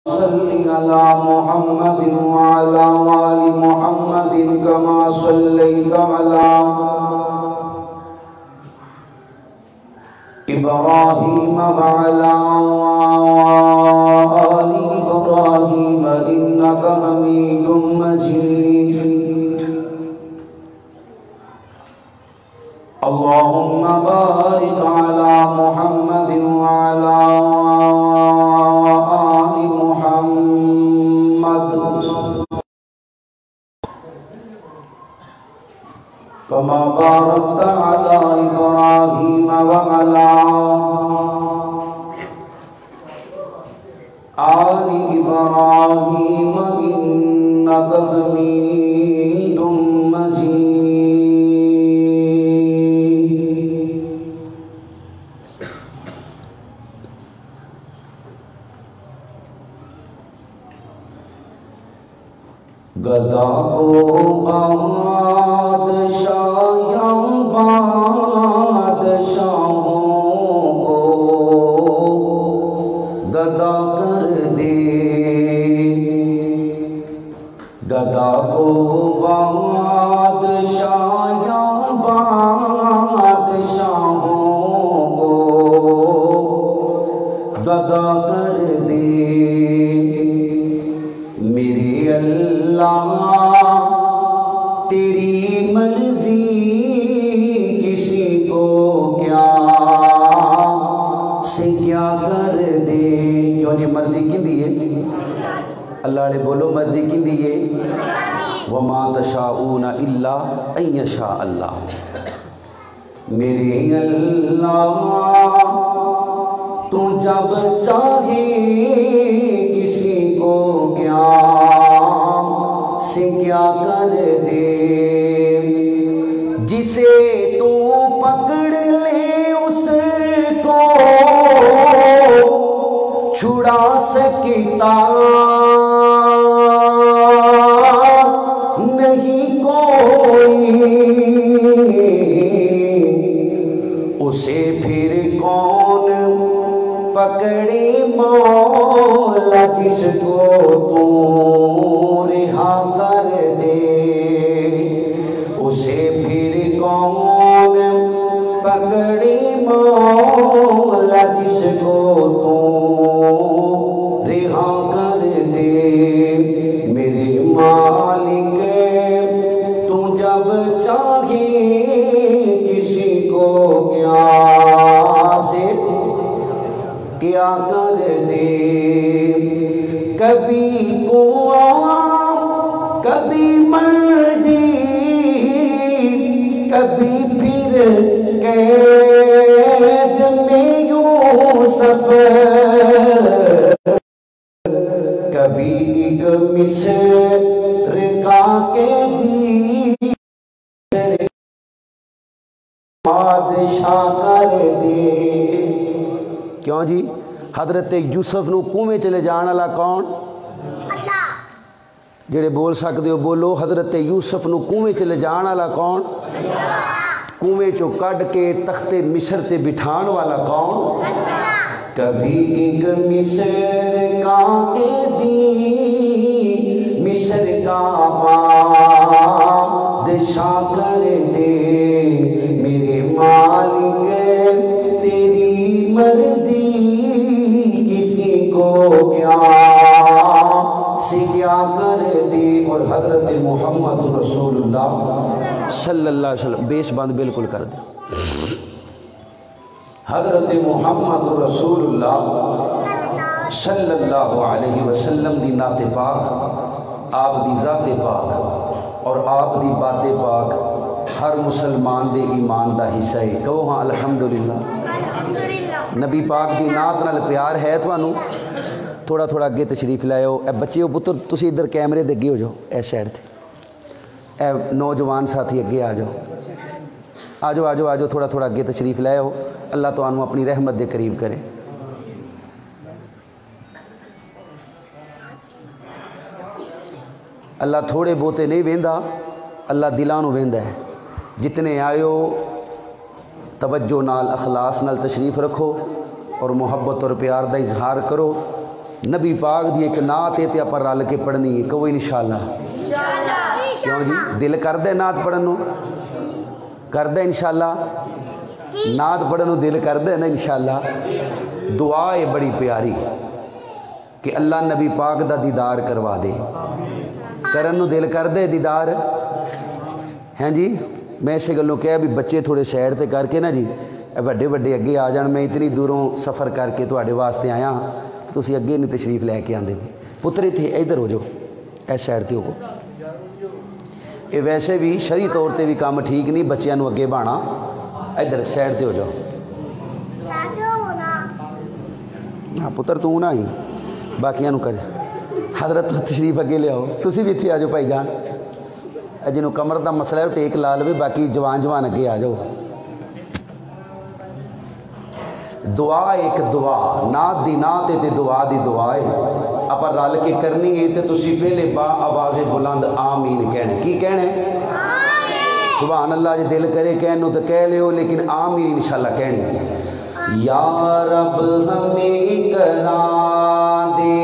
صل على محمد وعلى آل محمد كما صليت على إبراهيم وعلى آل إبراهيم إنك حميد مجيد اللهم بارك على محمد وعلى آل محمد كما باركت على إبراهيم وعلى آل إبراهيم إنك حميد مجيد گدا کو بادشاہوں کو گدا کر دے گدا کو بادشاہوں کو گدا کر دے میرے اللہ تیری مرضی کسی کو کیا سے کیا کر دے کیوں جی مرضی کندی ہے اللہ علیہ بولو مرضی کندی ہے وما تشاءون الا ان یشاء اللہ میرے اللہ تو جب چاہے کسی کو کیا سے کیا کر دے جسے تو پکڑ لے اس کو چھڑا سکتا نہیں کوئی اسے پھر کون پکڑے مولا جس کو تو رہا کر دے اسے پھر کون پکڑے مولا جس کو تو رہا کر دے میرے مالک تو جب چاہے کسی کو کیا سے کیا کر دے کبھی کنواں کبھی منڈی کبھی پھر قید میں یوسف کبھی ایک مصر کا قیدی بادشاہ کر دے کیوں جی حضرت یوسف نو کنویں چلے جان والا کون اللہ جڑے بول سکتے ہو بولو حضرت یوسف نو کنویں چلے جان والا کون اللہ کنویں چو کڈ کے تخت مصر تے بٹھان والا کون اللہ کبھی ایک مصر کا قیدی مصر کا بادشاہ کر دے میرے مالک تیری مرضی کسی کو کیا سے کیا کر دے اور حضرت محمد رسول اللہ صلی اللہ علیہ وسلم بیش بند بالکل کر دے حضرت محمد رسول اللہ صلی اللہ علیہ وسلم دی نعت پاک آپ دی ذات پاک اور آپ دی بات پاک ہر مسلمان دے ایمان دا حصہ ہے کہو ہاں الحمدللہ نبی پاک دی نعت نال پیار ہے توانوں تھوڑا تھوڑا اگے تشریف لائے ہو اے بچے ہو پتر تسی ادھر کیمرے دے اگے ہو جاؤ اے سائڈ تے اے نوجوان ساتھی اگے آ جاؤ آجو آجو آجو تھوڑا تھوڑا اگے تشریف لائے ہو اللہ تو آنو اپنی رحمت دے قریب کرے اللہ تھوڑے بوتے نہیں ویندا اللہ دلانو ویندا ہے جتنے آئے ہو توجہ نال اخلاص نال تشریف رکھو اور محبت اور پیار دا اظہار کرو نبی پاک دی ایک نعت ہے تے اپا رل کے پڑھنی ہے، کہو انشاءاللہ۔ کیوں جی دل کر دے نعت پڑھن نو؟ کر دے انشاءاللہ؟ نعت پڑھن نو دل کر دے نا انشاءاللہ؟ دعا ہے بڑی پیاری کہ اللہ نبی پاک دا دیدار کروا دے، کرن نو دل کر دے دیدار؟ ہیں جی میں اسے گلوں کہا بھی بچے تھوڑے سیر تے کر کے نا جی بڑے بڑے اگے آ جان، میں اتنی دوروں سفر کر کے تواڈے واسطے آیا ہاں، تسی اگے نہیں تشریف لے کے آندے بھی پتر تھے ادھر ہو جاؤ، اے سائڈ تے ہو کو۔ یہ ویسے بھی شرعی طور تے بھی کام ٹھیک نہیں بچیاں نو اگے بانا، ادھر سائڈ تے ہو جاؤ۔ ہاں پتر تو نہ ہی باقیاں نو کر، حضرت تشریف اگے لے آؤ، تسی بھی اتنے آ جاؤ بھائی جان، جنہوں کمر دا مسئلہ ہے ٹیک لا لوے، باقی جوان اگے آ جاؤ۔ دعا ایک دعا نعت دی نعت تے دعا دی دعا ہے، اپا رل کے کرنی ہے تے تسی پہلے با آواز بلند آمین کہنے، کی کہنے؟ سبحان اللہ، جی دل کرے کہنو تو کہہ لیو، لیکن آمین انشاءاللہ کہنی۔ یا رب ہمیں کرا دے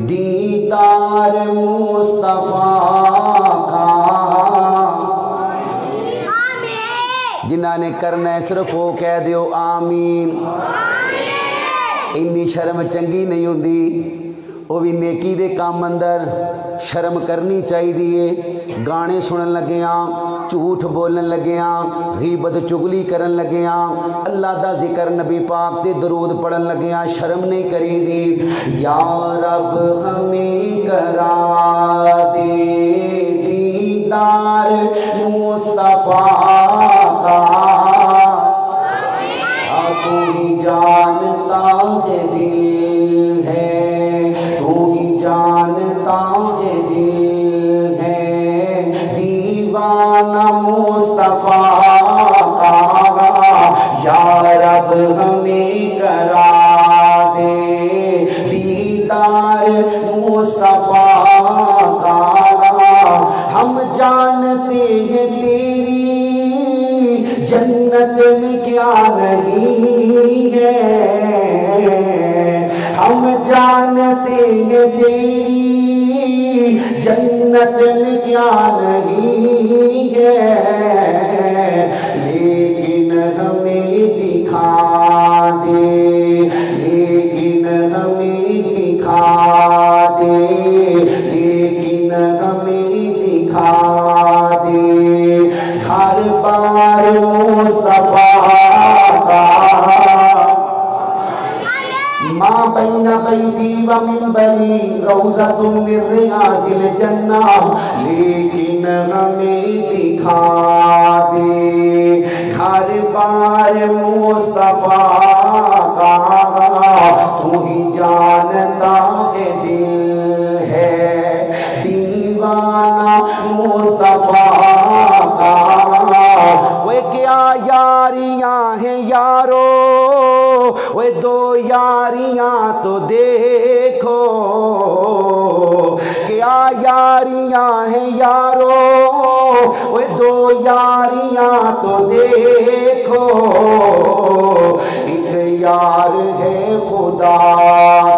دیدار مصطفیٰ کا، جنہ نے کرنا ہے صرف وہ کہہ دیو آمین۔ انی شرم چنگی نہیں ہوندی، وہ بھی نیکی دے کام اندر شرم کرنی چاہیے۔ گانے سنن لگے ہاں، جھوٹ بولن لگے ہاں، غیبت چگلی کرن لگے ہاں، اللہ دا ذکر نبی پاک تے درود پڑھن لگے ہاں، شرم نہیں کری دی۔ یا رب ہمیں کرا دے دیدار مصطفیٰ کا، تو ہی جانتا ہے دل ہے، تو ہی جانتا ہے دل ہے، دیوانہ مصطفیٰ کا۔ یا رب ہمیں کرا دے دیدار مصطفیٰ کا، ہم جانتے ہیں تیری جنت میں کیا نہیں ہے، ہم جانتے ہیں تیری جنت میں کیا نہیں ہے، لیکن ہمیں دکھا دے، لیکن ہمیں دکھا دے، لیکن ہمیں دکھا دے گھر بار مصطفیٰ کا۔ ما بین بیتی و منبری روضۃ من ریاض الجنہ، لیکن ہمیں دکھا دے گھر بار مصطفیٰ کا، تو ہی جانتا ہے دل ہے، دیوانہ مصطفیٰ کا۔ وہ کیا یاریاں ہیں یارو، وہ دو یاریاں تو دیکھو، کیا یاریاں ہیں یارو، وہ دو یاریاں تو دیکھو، ایک یار ہے خدا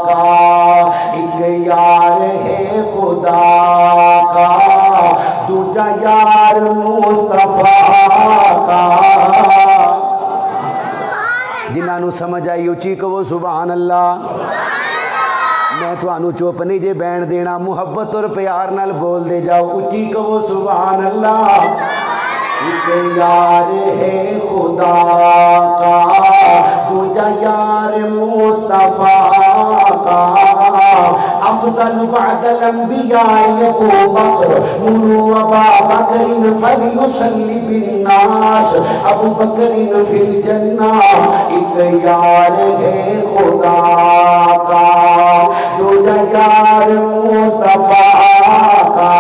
کا، ایک یار ہے خدا کا، دوجا یار مصطفیٰ کا۔ جنہوں سمجھ آئی اچھی کہو سبحان اللہ۔ میں تو انو چوپ نہیں جے بین دینا، محبت اور پیار نال بول دے جاؤ، اچھی کہو سبحان اللہ۔ ایک یار ہے خدا کا، دوجا یار مصطفیٰ کا، افضل بعد الانبیاء ابو بکر، مروا ابا بکر فلیصلی بالناس، ابو بکر فی الجنہ۔ ایک یار ہے خدا کا، دوجا یار مصطفیٰ کا،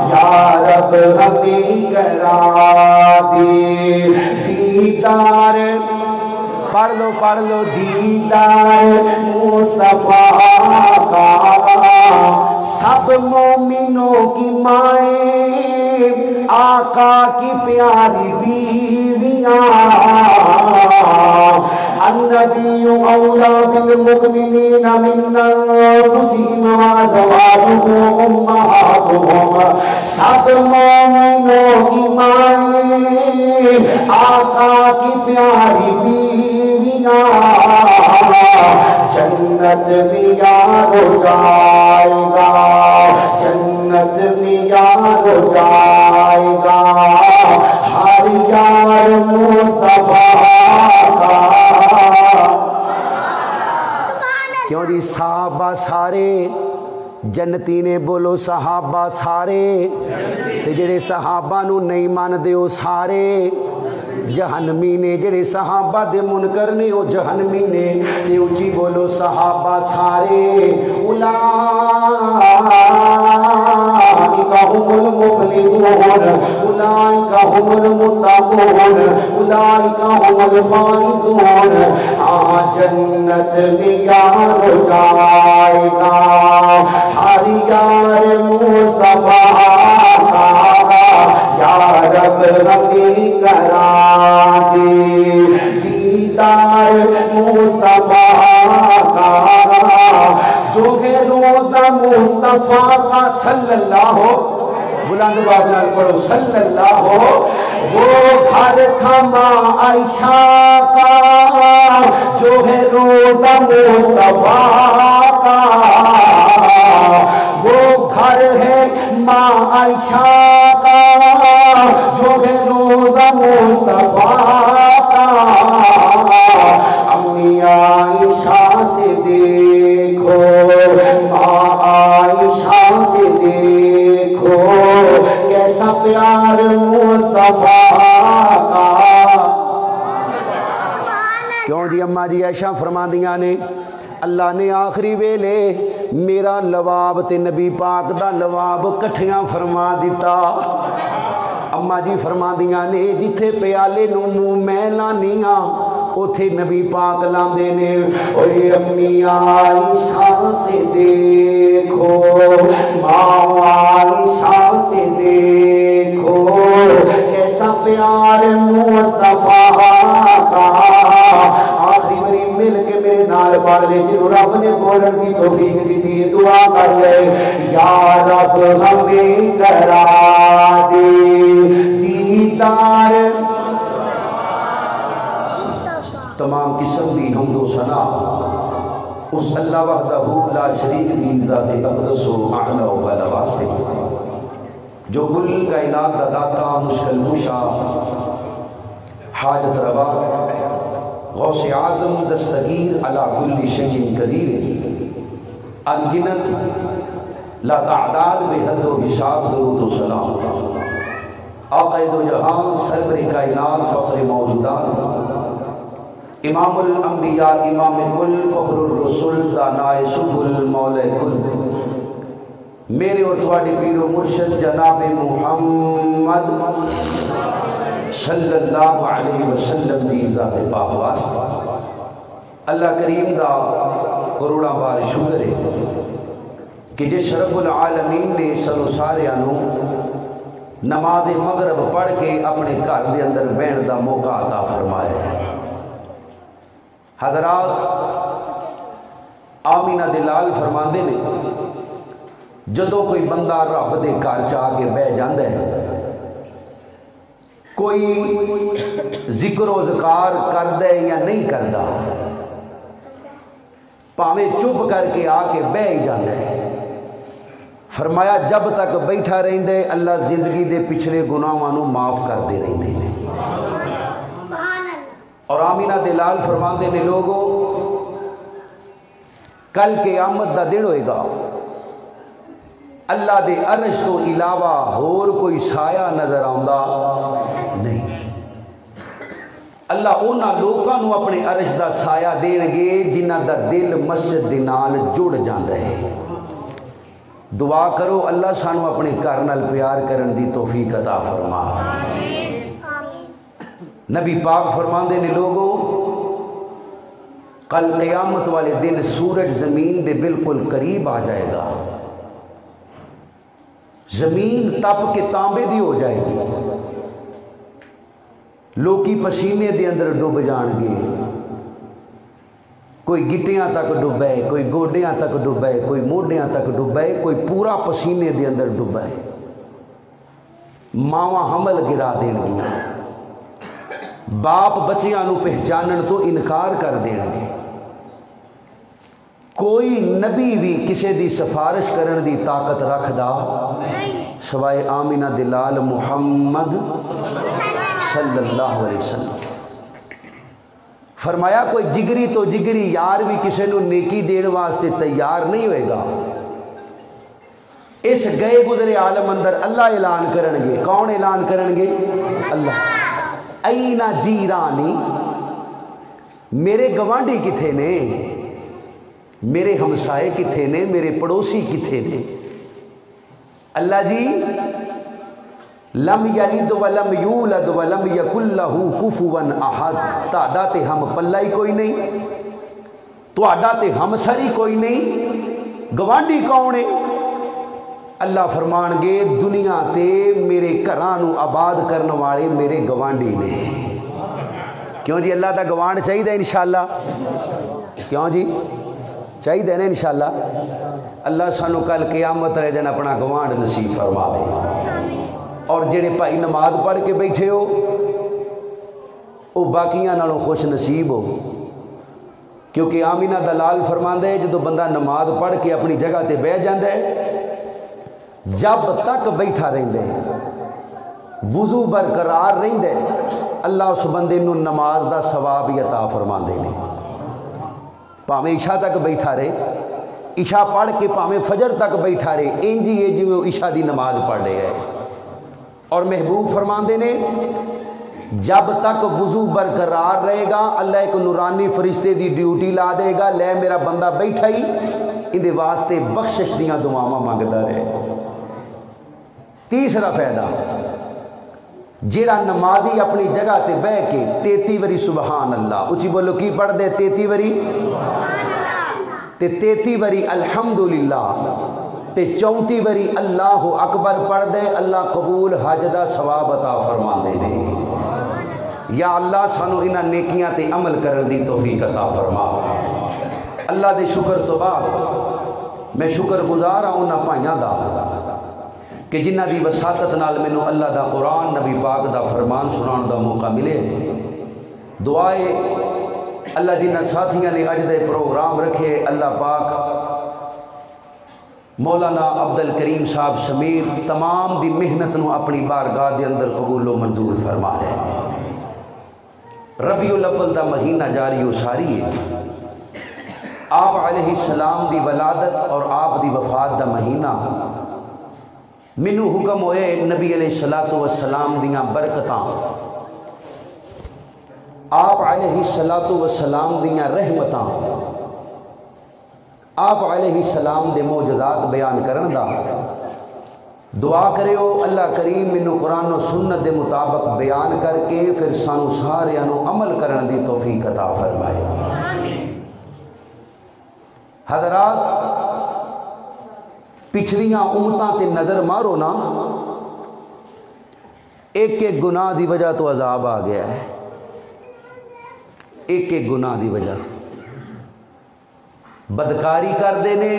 یا رب ہمیں کرا دے دیدار، پڑھ لو دیدار مصطفیٰ کا۔ سب مومنوں کی مائیں، آقا کی پیاری بیویاں، النبی اولا بالمؤمنین من انفسهم وازواجه امہاتهم سب مومنوں کی مائیں آقا کی پیاری بیویاں جنت میں یار ہو جائے گا جنت میں یار ہو جائے گا ہر یار مصطفیٰ کا کیوں جی صحابہ سارے جنتی نے بولو صحابہ سارے تے جڑے صحابہ نو نہیں مان دے او سارے جہنمی نے جڑے صحابہ دے منکر نے او جہنمی نے تے اونچی بولو صحابہ سارے اولئک هم المفلحون اولئک هم المتقون اولئک هم الفائزون جنت میں یار ہو جائے گا ہر یار مصطفیٰ کا یا رب ہمیں کرا دے دیدار مصطفیٰ کا جو ہے روزہ مصطفیٰ کا صلی اللہ بلند آواز نال پڑھو صلی اللہ وہ گھر تھا ماں عائشہ کا جو ہے روزہ مصطفیٰ کا وہ گھر ہے ماں عائشہ کا جو ہے روزہ مصطفیٰ کا امی عائشہ سے دیکھو ماں عائشہ سے دیکھو کیسا پیار مصطفیٰ کا کیوں جی اماں جی عائشہ فرماندیاں نے اللہ نے آخری ویلے میرا لواب تے نبی پاک دا لواب کٹھیاں فرما دیتا اماں جی فرماندیاں نے جتھے پیالے نو منہ میں لانیاں اوتھے نبی پاک لاندے نے اوے امی عائشہ سے دیکھو ماں عائشہ سے دیکھو کیسا پیار مصطفیٰ کا آخری بری مل کے میرے نال پڑھ لے جنہوں رب نے بولن دی توفیق دی دی دعا کر لے یا رب ہمیں کرا دے دیدار تمام قسم دی حمد و ثنا اس اللہ وحدہ لا شریک دی ذات اقدس و اعلی و بالا واسطے جو کل کائنات دا داتا مشکل کشا حاجت روا غوث اعظم دستگیر علی کل شیء قدیر انگنت لا تعداد بے حد و حساب درود و سلام آقا دو جہان سرور کائنات فخر موجودات امام الانبیاء امام کل فخر الرسول دانائے سبل مولا کل میرے اور تواڈے پیر و مرشد جناب محمد صلی اللہ علیہ وسلم دی ذات پاک واسطے اللہ کریم دا کروڑا بار شکر ہے کہ جس رب العالمین نے سلو ساریانوں نماز مغرب پڑھ کے اپنے گھر دے اندر بہن دا موقع عطا فرمایا ہے حضرات آمینہ دلال فرماندے نے جدو کوئی بندہ رب دے گھر چاہ کے بہ جاندے ہے کوئی ذکر و ذکار کردے یا نہیں کردہ پاویں چپ کر کے آ کے بہ ہی جاندے ہے فرمایا جب تک بیٹھا رہندے اللہ زندگی دے پچھلے گناہاں نو معاف کر دے رہندے اور آمینہ دلال فرماندے نے لوگوں کل قیامت دا دن ہوئے گا اللہ دے عرش تو علاوہ اور کوئی سایہ نظر آندا نہیں اللہ اونا لوکاں نو اپنے عرش دا سایہ دین گے جنہ دا دل مسجد دے نال جڑ جاندا ہے دعا کرو اللہ سانو اپنے گھر نال پیار کرن دی توفیق عطا فرما نبی پاک فرماندے نے لوگوں کل قیامت والے دن سورج زمین دے بالکل قریب آ جائے گا زمین تپ کے تانبے دی ہو جائے گی لوکی پسینے دے اندر ڈوب جان گے کوئی گٹیاں تک ڈبے، کوئی گوڈیاں تک ڈبے، کوئی موڈیاں تک ڈبے، کوئی پورا پسینے دے اندر ڈبے، ماواں حمل گرا دین گیاں، باپ بچیاں نو پہچانن تو انکار کر دین گے، کوئی نبی بھی کسی دی سفارش کرن دی طاقت رکھ دا سوائے آمینہ دلال محمد صلی اللہ علیہ وسلم۔ فرمایا کوئی جگری تو جگری یار بھی کسی نو نیکی دین واسطے تیار نہیں ہوئے گا۔ اس گئے گزرے عالم اندر اللہ اعلان کرن گے، کون اعلان کرن گے؟ اللہ۔ اینا جیرانی، میرے گوانڈی کتھے نے، میرے ہمسائے کتھے نے، میرے پڑوسی کتھے نے؟ اللہ جی لم یلد ولم یولد ولم یکن لہ کفوا احد، تہاڈا تے ہم پلہ ہی کوئی نہیں، تہاڈا تے ہم سری کوئی نہیں، گوانڈی کون ہے؟ اللہ فرمان گے دنیا تے میرے گھراں نو آباد کرن والے میرے گوانڈی نے۔ کیوں جی اللہ دا گوانڈ چاہیے انشاءاللہ؟ کیوں جی چاہیے نا انشاءاللہ؟ اللہ سانو کل قیامت والے دن اپنا گوانڈ نصیب فرما دے۔ اور جڑے بھائی نماز پڑھ کے بیٹھے ہو وہ باقیاں نالوں خوش نصیب ہو، کیونکہ آمینہ دلال فرماندے ہے جدو بندہ نماز پڑھ کے اپنی جگہ تے بیٹھ جاندے جب تک بیٹھا رہندے وضو برقرار رہندے اللہ اس بندے نو نماز دا ثواب عطا فرماندے نے۔ پاویں عشاء تک بیٹھا رہے، عشاء پڑھ کے پاویں فجر تک بیٹھا رہے، انجی ہے جی وہ عشاء دی نماز پڑھ رہے ہے۔ اور محبوب فرماندے نے جب تک وضو برقرار رہے گا اللہ ایک نورانی فرشتے دی ڈیوٹی لا دے گا، لے میرا بندہ بیٹھا ہی اندے واسطے بخشش دیاں دعاواں مانگدا رہے۔ تیسرا فائدہ، جیڑا نمازی اپنی جگہ تے بیٹھ کے 33 وری سبحان اللہ، اچھی بولو کی پڑھ دے 33 وری تے 33 وری الحمدللہ تے 34 وری اللہ اکبر پڑھ دے، اللہ قبول حج دا ثواب عطا فرما دے دے۔ یا اللہ سانو انہاں نیکیاں تے عمل کرن دی توفیق عطا فرما۔ اللہ دے شکر تو بعد میں شکر گزار ہوں انہاں بھائیاں دا کہ جنہ دی وساطت نال مینوں اللہ دا قرآن نبی پاک دا فرمان سنان دا موقع ملے۔ دعائے اللہ جنہ ساتھیاں نے اج دے پروگرام رکھے اللہ پاک مولانا عبد الکریم صاحب شمیر تمام دی محنت نو اپنی بارگاہ دے اندر قبول و منظور فرما لے۔ ربیع الاول دا مہینہ جاری و ساری ہے، آپ علیہ السلام دی ولادت اور آپ دی وفات دا مہینہ، منو حکم ہوئے نبی علیہ السلام دیاں برکتاں، آپ علیہ السلام دیاں رحمتاں، آپ علیہ السلام دے معجزات بیان کرن دا دعا کرے ہو اللہ کریم منو قرآن و سنت دے مطابق بیان کر کے پھر سانو سارے انو عمل کرن دی توفیق عطا فرمائے۔ حضرات پچھلیاں امتاں تے نظر مارو نا، ایک ایک گناہ دی وجہ تو عذاب آ گیا ہے، ایک ایک گناہ دی وجہ تو بدکاری کر دینے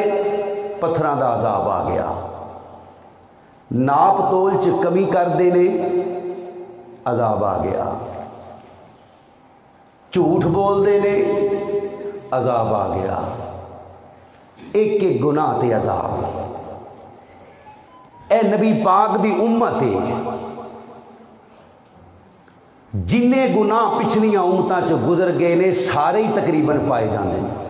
پتھراں دا عذاب آ گیا، ناپ تول چ کمی کر دینے عذاب آ گیا، جھوٹ بول دینے عذاب آ گیا، ایک ایک گناہ تے عذاب۔ اے نبی پاک دی امت جننے گناہ پچھلیاں امتاں چ گزر گئے نے سارے ہی تقریباً پائے جاندے ہیں۔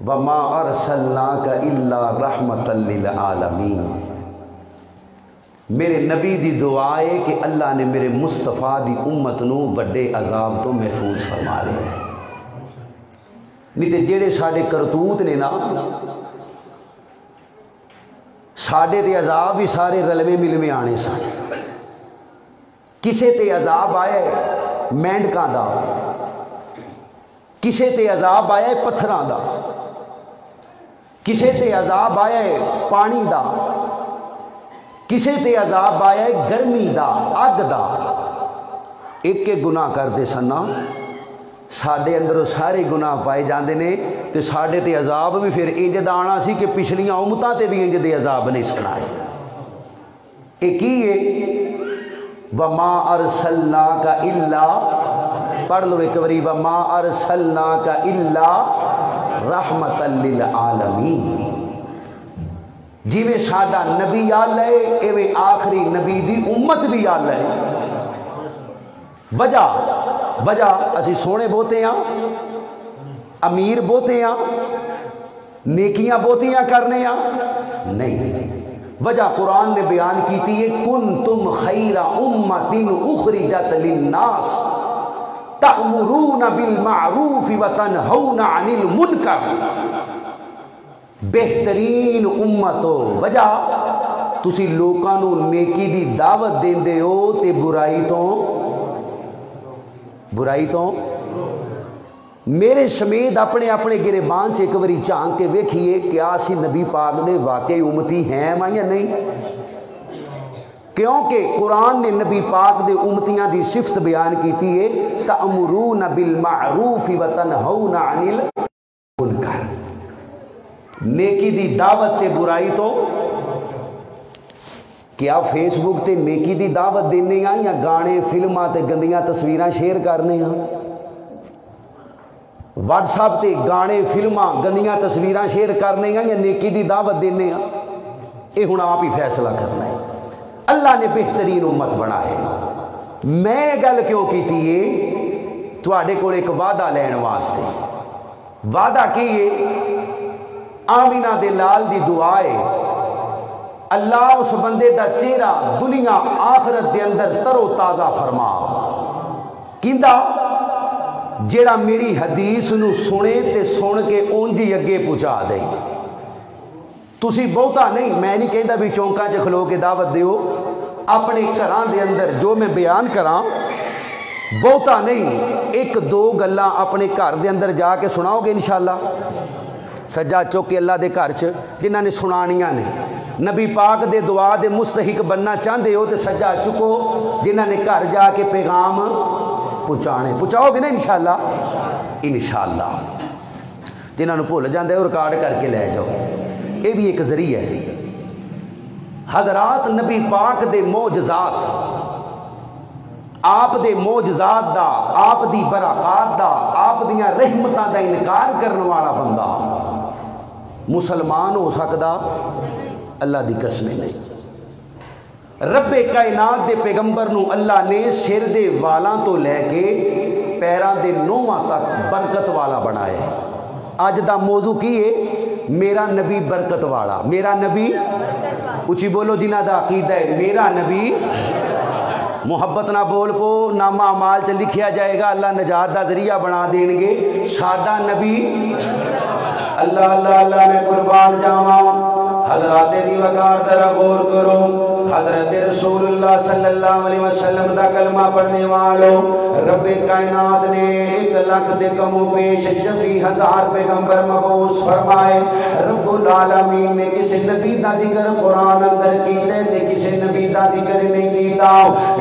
وَمَا أَرْسَلْنَاكَ إِلَّا رَحْمَةً لِلْعَالَمِينَ، میرے نبی دی دعا ہے کہ اللہ نے میرے مصطفیٰ دی امت نو بڑے عذاب تو محفوظ فرما لے۔ نہیں تے جیڑے ساڈے کرتوت نے نا، ساڈے تے عذاب بھی سارے رلوے ملوے آنے سن۔ کسے تے عذاب آئے مینڈکاں دا، کسے تے عذاب آئے پتھراں دا، کسے تے عذاب آئے پانی دا، کسے تے عذاب آئے گرمی دا، اگ دا، ایک ایک گناہ کر دے سنا ساڈے اندروں سارے گناہ پائے جاندے نے تے ساڈے تے عذاب بھی پھر انج دا آنا سی کہ پچھلیاں امتاں تے بھی انج دے عذاب نہیں سنائے۔ اے کی ہے وما ارسلناک الا، پڑھ لو ایک باری، وما ارسلناک الا رحمتا للعالمین۔ جی میں ساڈا نبی آلہ ہے ایویں آخری نبی دی امت بھی آلہ ہے۔ وجہ اسی سونے بوتے ہیں، امیر بوتے ہیں، نیکیاں بوتیاں کرنے ہیں، نہیں۔ وجہ قرآن نے بیان کی ہے کنتم خیر امت اخرجت للناس تأمرون بالمعروف وتنہون عن المنکر، بہترین امت ہو۔ وجہ تسی لوکاں نو نیکی دی دعوت دیندے ہو تے برائی تو میرے سمیت اپنے اپنے گریبان سے ایک باری جھانک کے ویکھیے کیا اسی نبی پاک دے واقعی امتی ہیں یا نہیں؟ کیونکہ قرآن نے نبی پاک دے امتیاں دی صفت بیان کیتی ہے تأمرون بالمعروف وتنہون عن المنکر، نیکی دی دعوت تے برائی تو کیا فیس بک تے نیکی دی دعوت دینے ہیں یا گانے فلماں تے گندیاں تصویراں شیئر کرنے ہیں؟ واٹس ایپ تے گانے فلماں گندیاں تصویراں شیئر کرنے ہیں یا نیکی دی دعوت دینے ہیں؟ یہ ہن آپ ہی فیصلہ کرنا ہے۔ اللہ نے بہترین امت بنا ہے۔ میں گل کیوں کیتی ہے؟ تواڈے کول ایک وعدہ لین واسطے۔ وعدہ کی ہے آمینہ دے لال دی دعا ہے اللہ اس بندے دا چہرہ دنیا آخرت دے اندر تر و تازہ فرما، کیندا جیڑا میری حدیث نو سنے تے سن کے اونجی اگے پہنچا دے۔ تسی بہتا نہیں، میں نہیں کہندا بھی چونکاں چ کھلو کے دعوت دیو، اپنے گھراں دے اندر جو میں بیان کراں بہتا نہیں، ایک دو گلاں اپنے گھر دے اندر جا کے سناؤ گے انشاءاللہ۔ سجا چوک کے اللہ دے گھر چ جنہاں نے سنانیاں نے، نبی پاک دے دعا دے مستحق بننا چاہتے ہو تو سجا چکو، جنہاں نے گھر جا کے پیغام پہنچاؤ گے نا انشاءاللہ۔ انشاءاللہ جنہاں نے بھول جاندے ہو ریکارڈ کر کے لے جاؤ، یہ بھی ایک ذریعہ ہے۔ حضرات نبی پاک دے معجزات، آپ دے معجزات دا، آپ دی برکات دا، آپ دیاں رحمتاں دا انکار کرنے والا بندہ مسلمان ہو سکدا؟ اللہ دی قسمیں نہیں۔ رب کائنات دے پیغمبر نو اللہ نے سر دے والاں تو لے کے پیراں دے نوہاں تک برکت والا بنایا ہے۔ آج دا موضوع کی ہے میرا نبی برکت والا، میرا نبی اچھی بولو جنہ دا عقیدہ ہے میرا نبی، محبت نہ بول پو، نامہ اعمال چ لکھیا جائے گا، اللہ نجات دا ذریعہ بنا دین گے، ساڈا نبی اللہ اللہ اللہ میں قربان جاواں۔ حضرات دی وقار ذرا غور کرو، حضرت رسول اللہ صلی اللہ علیہ وسلم دا کلمہ پڑھنے والوں، رب کائنات نے 1,00,000 دے کم و بیش 26,000 پیغمبر مبعوث فرمائے۔ رب العالمین نے کسی نبی دا ذکر قرآن اندر کیتے تے کسی نبی دا ذکر نہیں کیتا،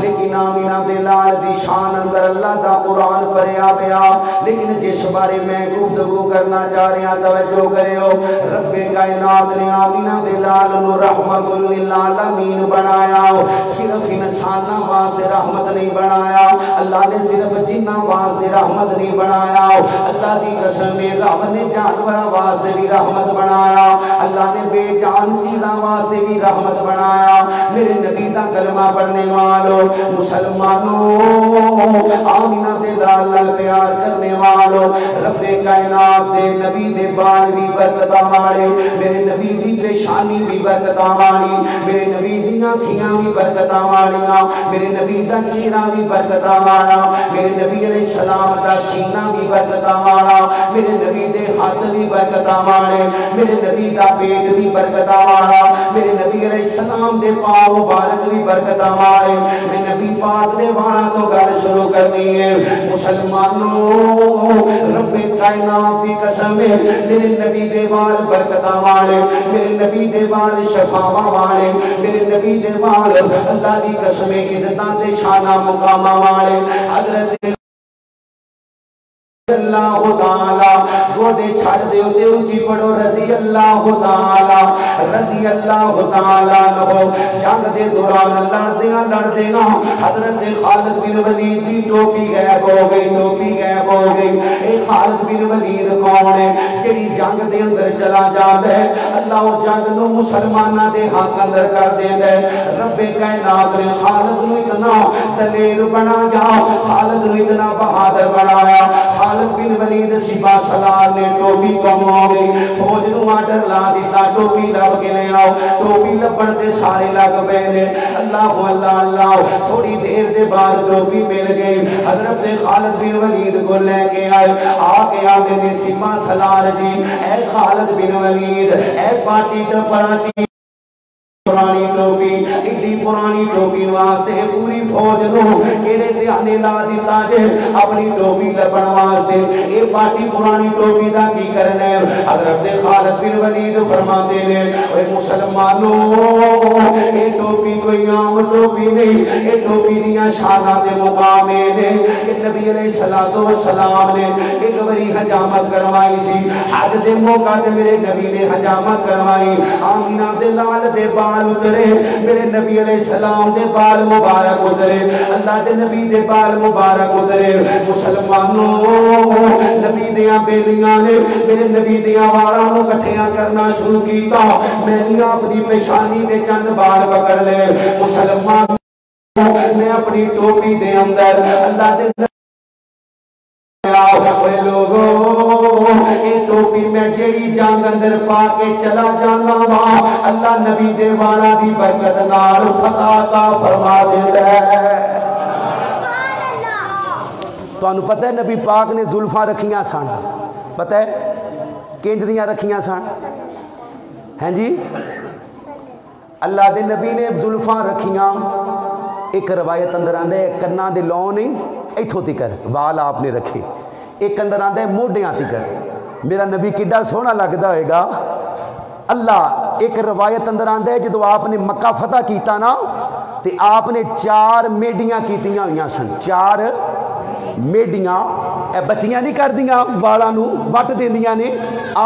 لیکن آمینہ دے لال دی شان اندر اللہ دا قرآن پڑھیا پیا۔ لیکن جس بارے میں گفتگو کرنا چاہ رہا توجہ کرے ہو، رب کائنات نے آمینہ دے لال نو رحمت للعالمین بنایا، صرف انسانہ واسطے رحمت نہیں بنایا، اللہ نے صرف جنہ واسطے رحمت نہیں بنایا، اللہ دی قسم رب نے جانوراں واسطے بھی رحمت بنایا، اللہ نے بے جان چیزاں واسطے بھی رحمت بنایا۔ میرے نبی دا کلمہ پڑھنے والوں مسلمانوں، آمینہ دے لال لال پیار کرنے والوں، رب کائنات دے نبی دے بال بھی برکتاں والے، میرے نبی دی پیشانی بھی برکتاں والی، میرے نبی دی آنکھیاں بھی برکتاں والیاں، میرے نبی دا چہرہ بھی برکتاں والا، میرے نبی علیہ السلام دا سینہ بھی برکتاں والا، میرے نبی دے ہاتھ بھی برکتاں والے، میرے نبی دا پیٹ بھی برکتاں والا، میرے نبی علیہ السلام دے پاؤں مبارک بھی برکتاں والے۔ میرے نبی پاک دے والا تو گل شروع کرنی ہے مسلمانوں، رب کائنات دی قسم ہے میرے نبی دے وال برکتاں والے، میرے نبی دے وال شفاواں والے، میرے نبی دے وال اللہ دی قسم عزتاں تے شاناں مقاماں والے۔ حضرت اللہ تعالی گوڑے چھڑ دے ہوتے اچھی پڑھو رضی اللہ تعالی رضی اللہ تعالی نہو جنگ دے دوران لڑدیاں حضرت خالد بن ولید دی ٹوپی غائب ہو گئی اے خالد بن ولید کون ہے جڑی جنگ دے اندر چلا جاتا ہے اللہ وہ جنگ نو مسلمانہ دے حق اندر کر دیتا ہے رب کائنات نے خالد نو اتنا دلیر بنایا خالد نو اتنا بہادر بنایا خالد بن ولید سپاہ سالار نے ٹوپی کم ہو گئی فوج نو آرڈر لا دیتا ٹوپی لب کے لے آؤ ٹوپی لبن دے سارے لگ بینے اللہ اللہ تھوڑی دیر دے بعد ٹوپی مل گئی حضرت خالد بن ولید کو لے کے آئے آگے آگے نے سپاہ سالار جی اے خالد بن ولید اے پارٹی ٹپراٹی پرانی ٹوپی ایڈی پرانی ٹوپی واسطے پوری فوج نو کیڑے دھیانے لا دیتا جے اپنی ٹوپی لبن واسطے اے پارٹی پرانی ٹوپی دا کی کرنا ہے حضرت خالد بن ولید فرماتے ہیں اے مسلمانوں اے ٹوپی کوئی عام ٹوپی نہیں اے ٹوپی دیاں شاناں دے مقام نے کہ نبی علیہ السلام نے ایک بڑی حجامت کروائی سی حج دے موقع تے میرے نبی نے حجامت کروائی آمینہ دے لال دے بال اترے میرے نبی علیہ السلام دے بال مبارک اترے اللہ دے نبی دے بال مبارک اترے مسلمانوں نبی دیاں بیلیاں نے میرے نبی دیاں واراں نو کٹھیاں کرنا شروع کیتا میں نے اپنی پیشانی دے چند بال پکڑ لے مسلمانوں میں اپنی ٹوپی دے اندر اللہ دے اے لوگوں اے ٹوپی میں جڑی جنگ اندر پا کے چلا جانا وا اللہ نبی دے والا دی برکت نال فتح عطا فرما دیتا ہے تو انہوں پتہ ہے نبی پاک نے زلفاں رکھیاں سان پتہ ہے کنج دیاں رکھیاں سان ہیں جی اللہ دے نبی نے زلفاں رکھیاں ایک روایت اندر آندہ ہے کناں دے لون نہیں ایتھوں تکر وال آپ نے رکھے ایک اندر آندہ ہے موڈیاں تکر میرا نبی کڈا سونا لگدا ہوئے گا اللہ ایک روایت اندر آندہ ہے جدو آپ نے مکہ فتح کیتا نا تے آپ نے 4 میڈیاں کیتیاں ہویاں سن 4 میڈیاں اے بچیاں نہیں کر دیاں والاں نو وٹ دیندیاں نے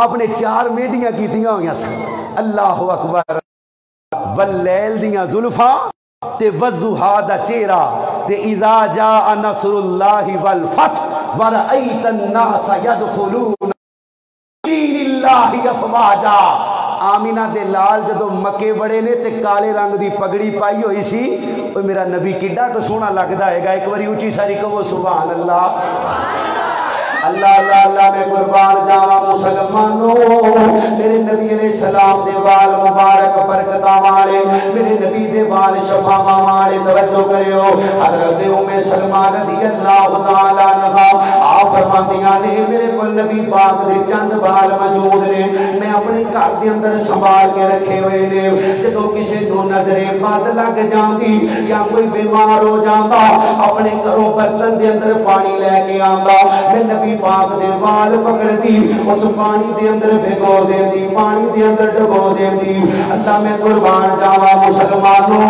آپ نے 4 میڈیاں کیتیاں ہویاں سن اللہ اکبر واللیل دیاں زلفاں تے وضحا دا چہرہ تے اذا جاء نصر اللہ والفتح ورأیت الناس یدخلون دین اللہ افواجا آمینہ دے لال جدو مکے بڑے نے تے کالے رنگ دی پگڑی پائی ہوئی سی میرا نبی کڈا تو سونا لگدا ہے گا ایک باری اونچی ساری کہو سبحان اللہ اللہ اللہ اللہ میں قربان جاواں مسلمانوں میرے نبی علیہ السلام دے وال مبارک برکتاں والے میرے نبی دے وال شفاواں والے توجہ کریو حضرت ام سلمہ رضی اللہ تعالی عنہا آپ فرماندیاں نے میرے کول نبی پاک دے چند وال موجود نے میں اپنے گھر دے اندر سنبھال کے رکھے ہوئے نے جدوں کسے نوں نظر بد لگ جاندی یا کوئی بیمار ہو جاندا اپنے گھروں برتن دے اندر پانی لے کے آندا میں نبی پاک دے وال پکڑ دی اس پانی دے اندر بھگو دے دی پانی دے اندر ڈبو دے دی اللہ میں قربان جاواں مسلمانوں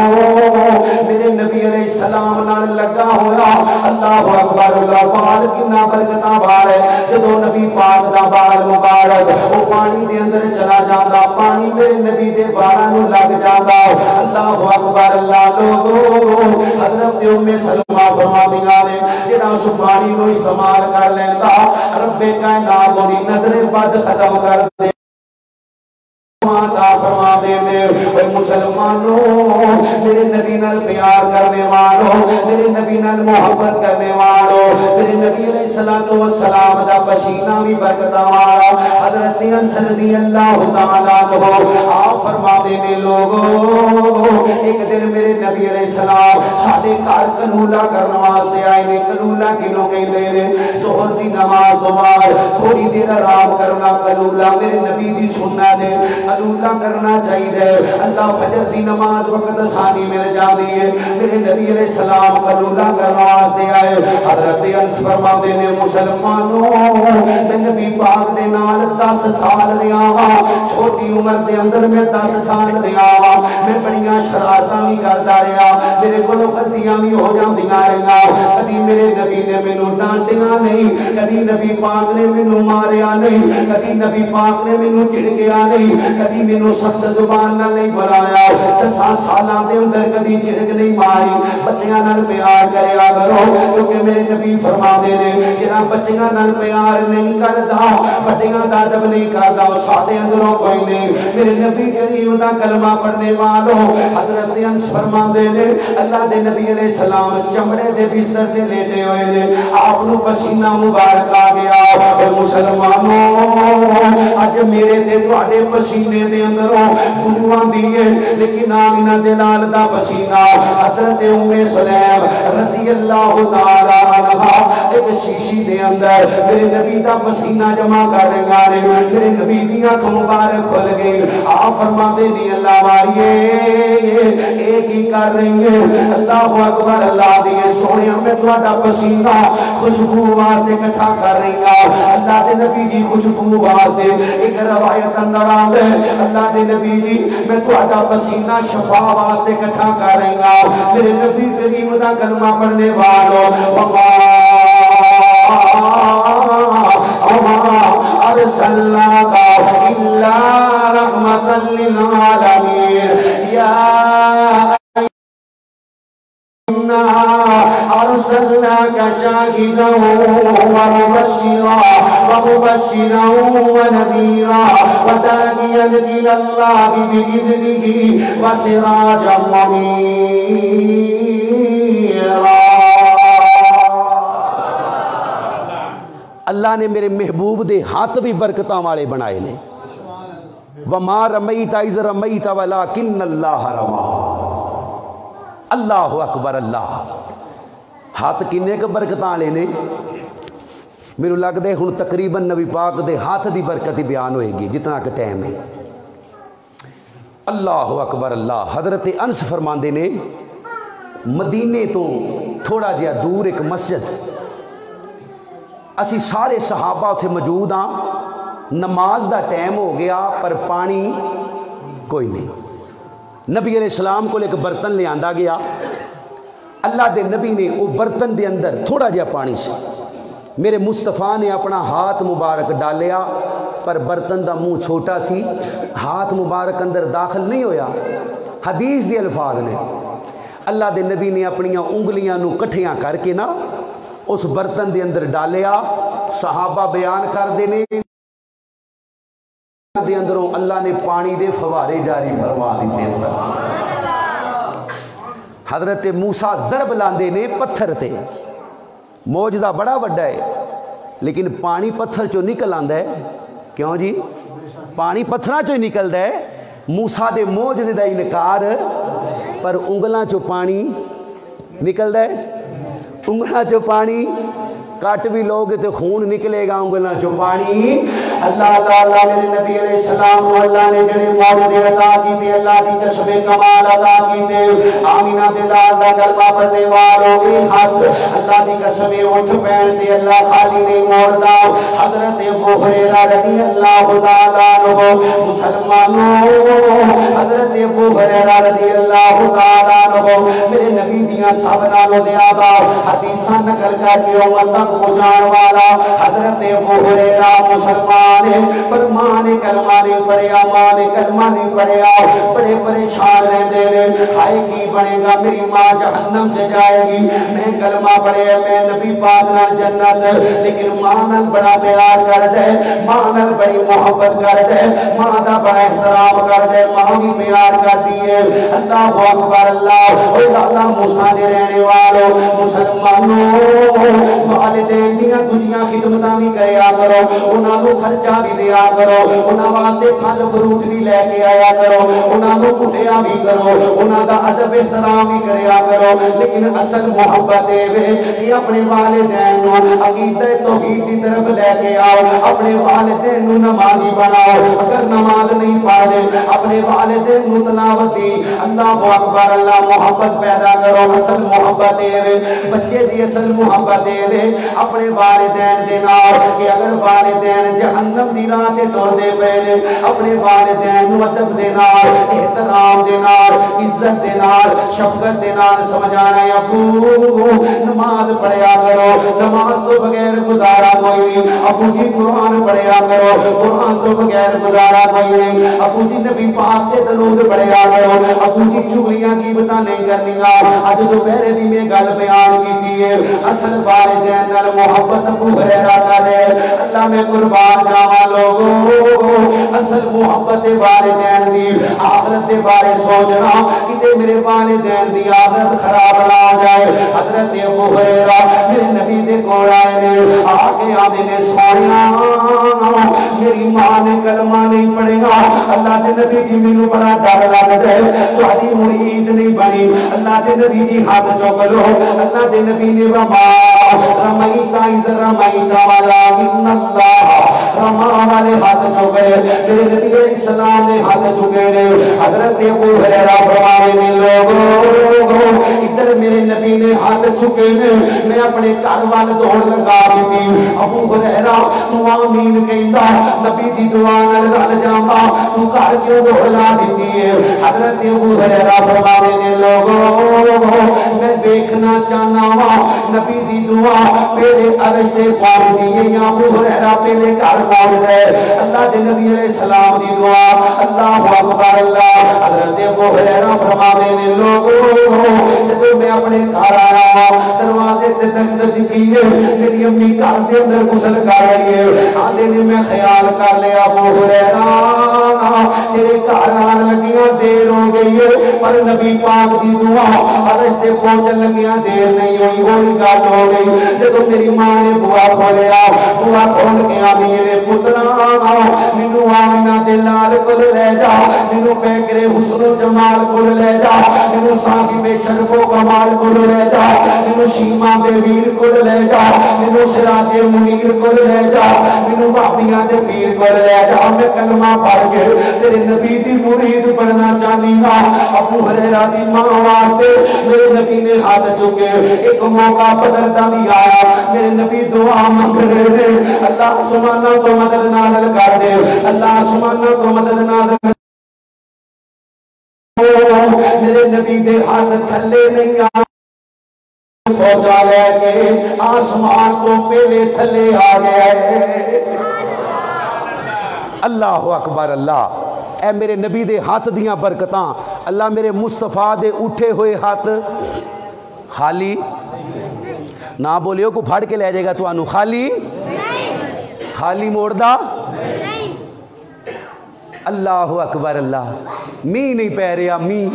میرے نبی علیہ السلام نال لگا ہویا اللہ اکبر اللہ وال کنا برکتاں وال ہے جدوں نبی پاک دا وال مبارک او پانی دے اندر چلا جاندا پانی میرے نبی دے والاں نوں لگ جاندا اللہ اکبر اللہ لوگوں حضرت ام سلمہ فرماندیاں نے جڑا اس پانی نوں استعمال کر لیندا رب کائنات دی نظر بد ختم کر دے فرما دے میرے مسلمانوں میرے نبی نال پیار کرنے والوں میرے نبی نال محبت کرنے والوں میرے نبی علیہ الصلوۃ والسلام دا پسینہ بھی برکتاں والا حضرت انس رضی اللہ تعالی عنہ آپ فرما دے نے لوگوں ایک دن میرے نبی علیہ السلام ساڈے گھر کلولا کرن واسطے آئے نے کلولا کینوں کہندے نے ظہر دی نماز تو بعد تھوڑی دیر آرام کرنا کلولا میرے نبی دی سنت ہے قلولا کرنا چاہیے. اللہ فجر دی نماز وقت ثانی مل جاتی ہے. میرے نبی علیہ السلام قلولا کرنا واسطے آئے. حضرت انس فرماتے نے مسلمانوں میں نبی پاک دے نال 10 سال رہا ہاں. چھوٹی عمر دے اندر میں 10 سال رہا ہاں. میں بڑیاں شرارتاں بھی کرتا رہا. میرے کولوں غلطیاں بھی ہو جاندیاں رہیاں. کدی میرے نبی نے مینوں ڈانٹیا نہیں, کدی نبی پاک نے مینوں ماریا نہیں, کدی نبی پاک نے مینوں چڑکیا نہیں, کدی مینوں سخت زبان نال نہیں بلایا. 10 سالاں دے اندر کدی چڑک نہیں ماری. بچیاں نال پیار کریا کرو, کیونکہ میرے نبی فرماندے نے جڑا بچیاں نال پیار نہیں کردا, بڑیاں دا ادب نہیں کردا, او ساڈے اندروں کوئی نہیں. میرے نبی کریم دا کلمہ پڑھنے والوں حضرت انس فرماندے نے اللہ دے نبی علیہ السلام چمڑے دے بستر تے لیٹے ہوئے نے. آپ نو پسینہ مبارک آ گیا. اے مسلمانوں اج میرے تے تواڈے پسینے دے اندروں بو آندی ہے, لیکن آمینہ دے نال دا پسینہ حضرت ام سلیم رضی اللہ تعالی عنہا ایک شیشی دے اندر میرے نبی دا پسینہ جمع کر رہے نے. میرے نبی دی آنکھ مبارک کھل گئی. آپ فرماتے دی اللہ ماریے ایک ہی کر رہی ہے. اللہ اکبر, اللہ دیے سونے میں تواڈا پسینہ خوشبو واسطے اکٹھا کر رہی ہوں. اللہ دے نبی جی خوشبو واسطے ایک روایت اندر آندے اللہ دے نبی جی میں تواڈا پسینہ شفا واسطے اکٹھا کر رہی ہوں. میرے نبی کریم دا کلمہ پڑھنے والوں ارسلناک الا رحمتا للعالمین یا أرسلناك شاهدا ومبشرا ونذيرا وداعيا إلى الله بإذنه وسراجا منيرا. اللہ نے میرے محبوب دے ہاتھ بھی برکتاں والے بنائے نے. وما رمیت اذ رمیت ولکن اللہ رما. اللہ اکبر. اللہ ہاتھ کنے کے برکتاں والے نے. میرے لگتا ہے ہن تقریباً نبی پاک دے ہاتھ دی برکت ہی بیان ہوئے گی جتنا کہ ٹائم ہے. اللہ اکبر. اللہ حضرت انس فرماندے نے مدینے تو تھوڑا جہا دور ایک مسجد, اسی سارے صحابہ اتھے موجود ہاں. نماز دا ٹائم ہو گیا پر پانی کوئی نہیں. نبی علیہ السلام کو ایک برتن لے آندا گیا. اللہ دے نبی نے وہ برتن دے اندر تھوڑا جہا پانی سے میرے مصطفیٰ نے اپنا ہاتھ مبارک ڈالیا, پر برتن دا منہ چھوٹا سی, ہاتھ مبارک اندر داخل نہیں ہویا. حدیث دے الفاظ نے اللہ دے نبی نے اپنی انگلیاں نو کٹھیاں کر کے نا اس برتن دے اندر ڈالیا. صحابہ بیان کر دینے دے اندروں اللہ نے پانی دے فوارے جاری فرما دیتے سن. حضرت موسیٰ ضرب لاندے نے پتھر تے. موجزہ بڑا بڑا ہے لیکن پانی پتھر چو نکل آندا ہے. کیوں جی؟ پانی پتھراں چو نکل ہے. موسیٰ دے موجزے دا انکار, پر انگلاں چو پانی نکل ہے. انگلاں چو پانی کٹ بھی لوگے تو خون نکلے گا انگلاں چو پانی. اللہ تعالیٰ میرے نبی علیہ السلام کو اللہ نے جڑے معجزے عطا کیتے, اللہ دی قسم کمال عطا کیتے. آمینہ دے لال دا کلمہ پڑھنے والوں اے ہاتھ اللہ دی قسم اٹھ پین تے اللہ خالی نہیں موڑدا. حضرت ابو ہریرہ رضی اللہ تعالیٰ عنہ مسلمانوں, حضرت ابو ہریرہ رضی اللہ تعالیٰ عنہ میرے نبی دیاں سب نالوں زیادہ حدیثاں نقل کر کے امت تک پہنچان والا حضرت ابو ہریرہ مسلمان پر ماں نے کلمہ نہیں پڑھیا, ماں نے کلمہ نہیں پڑھیا. بڑے پریشان رہتے ہیں, ہائے کی بنے گا, میری ماں جہنم سے جائے گی. میں کلمہ پڑھے, میں نبی پاک نال جنت, لیکن ماں نال بڑا پیار کر دے, ماں نال بڑی محبت کر دے, ماں دا بڑا احترام کر دے, ماں بھی پیار کرتی ہے. اللہ اکبر. اللہ اوے اللہ موسیٰ دے رہنے والوں مسلمانوں والدین دیاں تجھیاں خدمتاں بھی کریا کرو, انہاں نوں خرچ خرچہ بھی دیا کرو انہاں واسطے پھل فروٹ بھی لے کے آیا کرو انہاں نوں کٹیا بھی کرو انہاں دا ادب احترام بھی کریا کرو لیکن اصل محبت ہے کہ اپنے والدین نوں عقیدہ توحید کی طرف لے کے آؤ اپنے والدین نوں نمازی بناؤ اگر نماز نہیں پڑھے اپنے والدین نوں تلاوت دی اللہ اکبر اللہ محبت پیدا کرو اصل محبت ہے بچے دی اصل محبت ہے اپنے والدین دے نال کہ اگر والدین جہنم دی راہ تے ٹردے پئے نے اپنے والدین نوں ادب دے نال احترام دے نال عزت دے نال شفقت دے نال سمجھانا یا ابو نماز پڑھیا کرو نماز تو بغیر گزارا کوئی نہیں ابو جی قرآن پڑھیا کرو قرآن تو بغیر گزارا کوئی نہیں ابو جی نبی پاک کے درود پڑھیا کرو ابو جی چغلیاں کی بتا نہیں کرنیاں اج دوپہرے بھی میں گل بیان کیتی ہے اصل والدین نال محبت ابو ہریرہ کرے اللہ میں قربان جاواں لوگو اصل محبت والدین دی آخرت دے بارے سوچنا کہ میرے والدین دی آخرت خراب نہ ہو جائے حضرت ابو ہریرہ میرے نبی دے کول آئے نے آگے آدھے نے سوڑیاں میری ماں نے کلمہ نہیں پڑھیا اللہ دے نبی جی مینوں بڑا ڈر لگدا ہے تہاڈی مرید نہیں بنی اللہ دے نبی جی ہاتھ چوک لو اللہ دے نبی نے وما رمیتا اذ رمیتا ولکن اللہ رما والے ہاتھ چوکے میرے نبی علیہ السلام نے ہاتھ چوکے نے حضرت ابو ہریرہ فرماتے ہیں لوگوں ادھر میرے نبی نے ہاتھ چکے نے میں اپنے گھر وال دوڑ لگا دی ابو ہریرہ تو آمین کہندا نبی دی دعا نال رل جاواں تو گھر کیوں دوڑ لا دتی ہے حضرت ابو ہریرہ فرماتے ہیں لوگوں میں دیکھنا چاہنا وا نبی دی دعا پہلے عرش تے پہنچ دی یا ابو ہریرہ پہلے گھر پہنچ گئے اللہ دے نبی علیہ السلام دی دعا اللہ اکبر اللہ حضرت ابو ہریرہ فرماتے ہیں لوگوں جب میں اپنے گھر آیا دروازے تے دستگی ہے میری امی گھر دے اندر غسل کر رہی ہے آدھے نے میں خیال کر لیا ابو ہریرہ تیرے گھر آن لگیاں دیر ہو گئی ہے پر نبی پاک دی دعا عرش تے پہنچن لگیاں دیر نہیں ہوئی وہی گل ہو گئی جب میری ماں نے بوا کھولیا بوا کھول کے آدھی میرے پترا مینوں آمینہ دے لال کول لے جا مینوں پیکرے حسن و جمال کول لے جا مینوں صاحب شرف و کمال کول لے جا مینوں شیما دے ویر کول لے جا مینوں سراج منیر کول لے جا مینوں بابیاں دے پیر کول لے جا میں کلمہ پڑھ کے تیرے نبی دی مرید بننا چاہنی ہاں ابو ہریرہ دی ماں واسطے میرے نبی نے ہاتھ چکے ایک موقع بدر دا بھی آیا میرے نبی دعا مانگ رہے ہیں اللہ سبحانہ تو مدد نازل کر دے اللہ سبحانہ تو مدد نازل میرے نبی دے ہاتھ تھلے نہیں آ فوجا لے کے آسمان تو پہلے تھلے آ گئے اللہ اکبر اللہ اے میرے نبی دے ہاتھ دیاں برکتاں اللہ میرے مصطفیٰ دے اٹھے ہوئے ہاتھ خالی نہ بولیو کو پھاڑ کے لے جائے گا تو آنو خالی خالی موڑدہ اللہ اکبر اللہ می نہیں پہ رہا می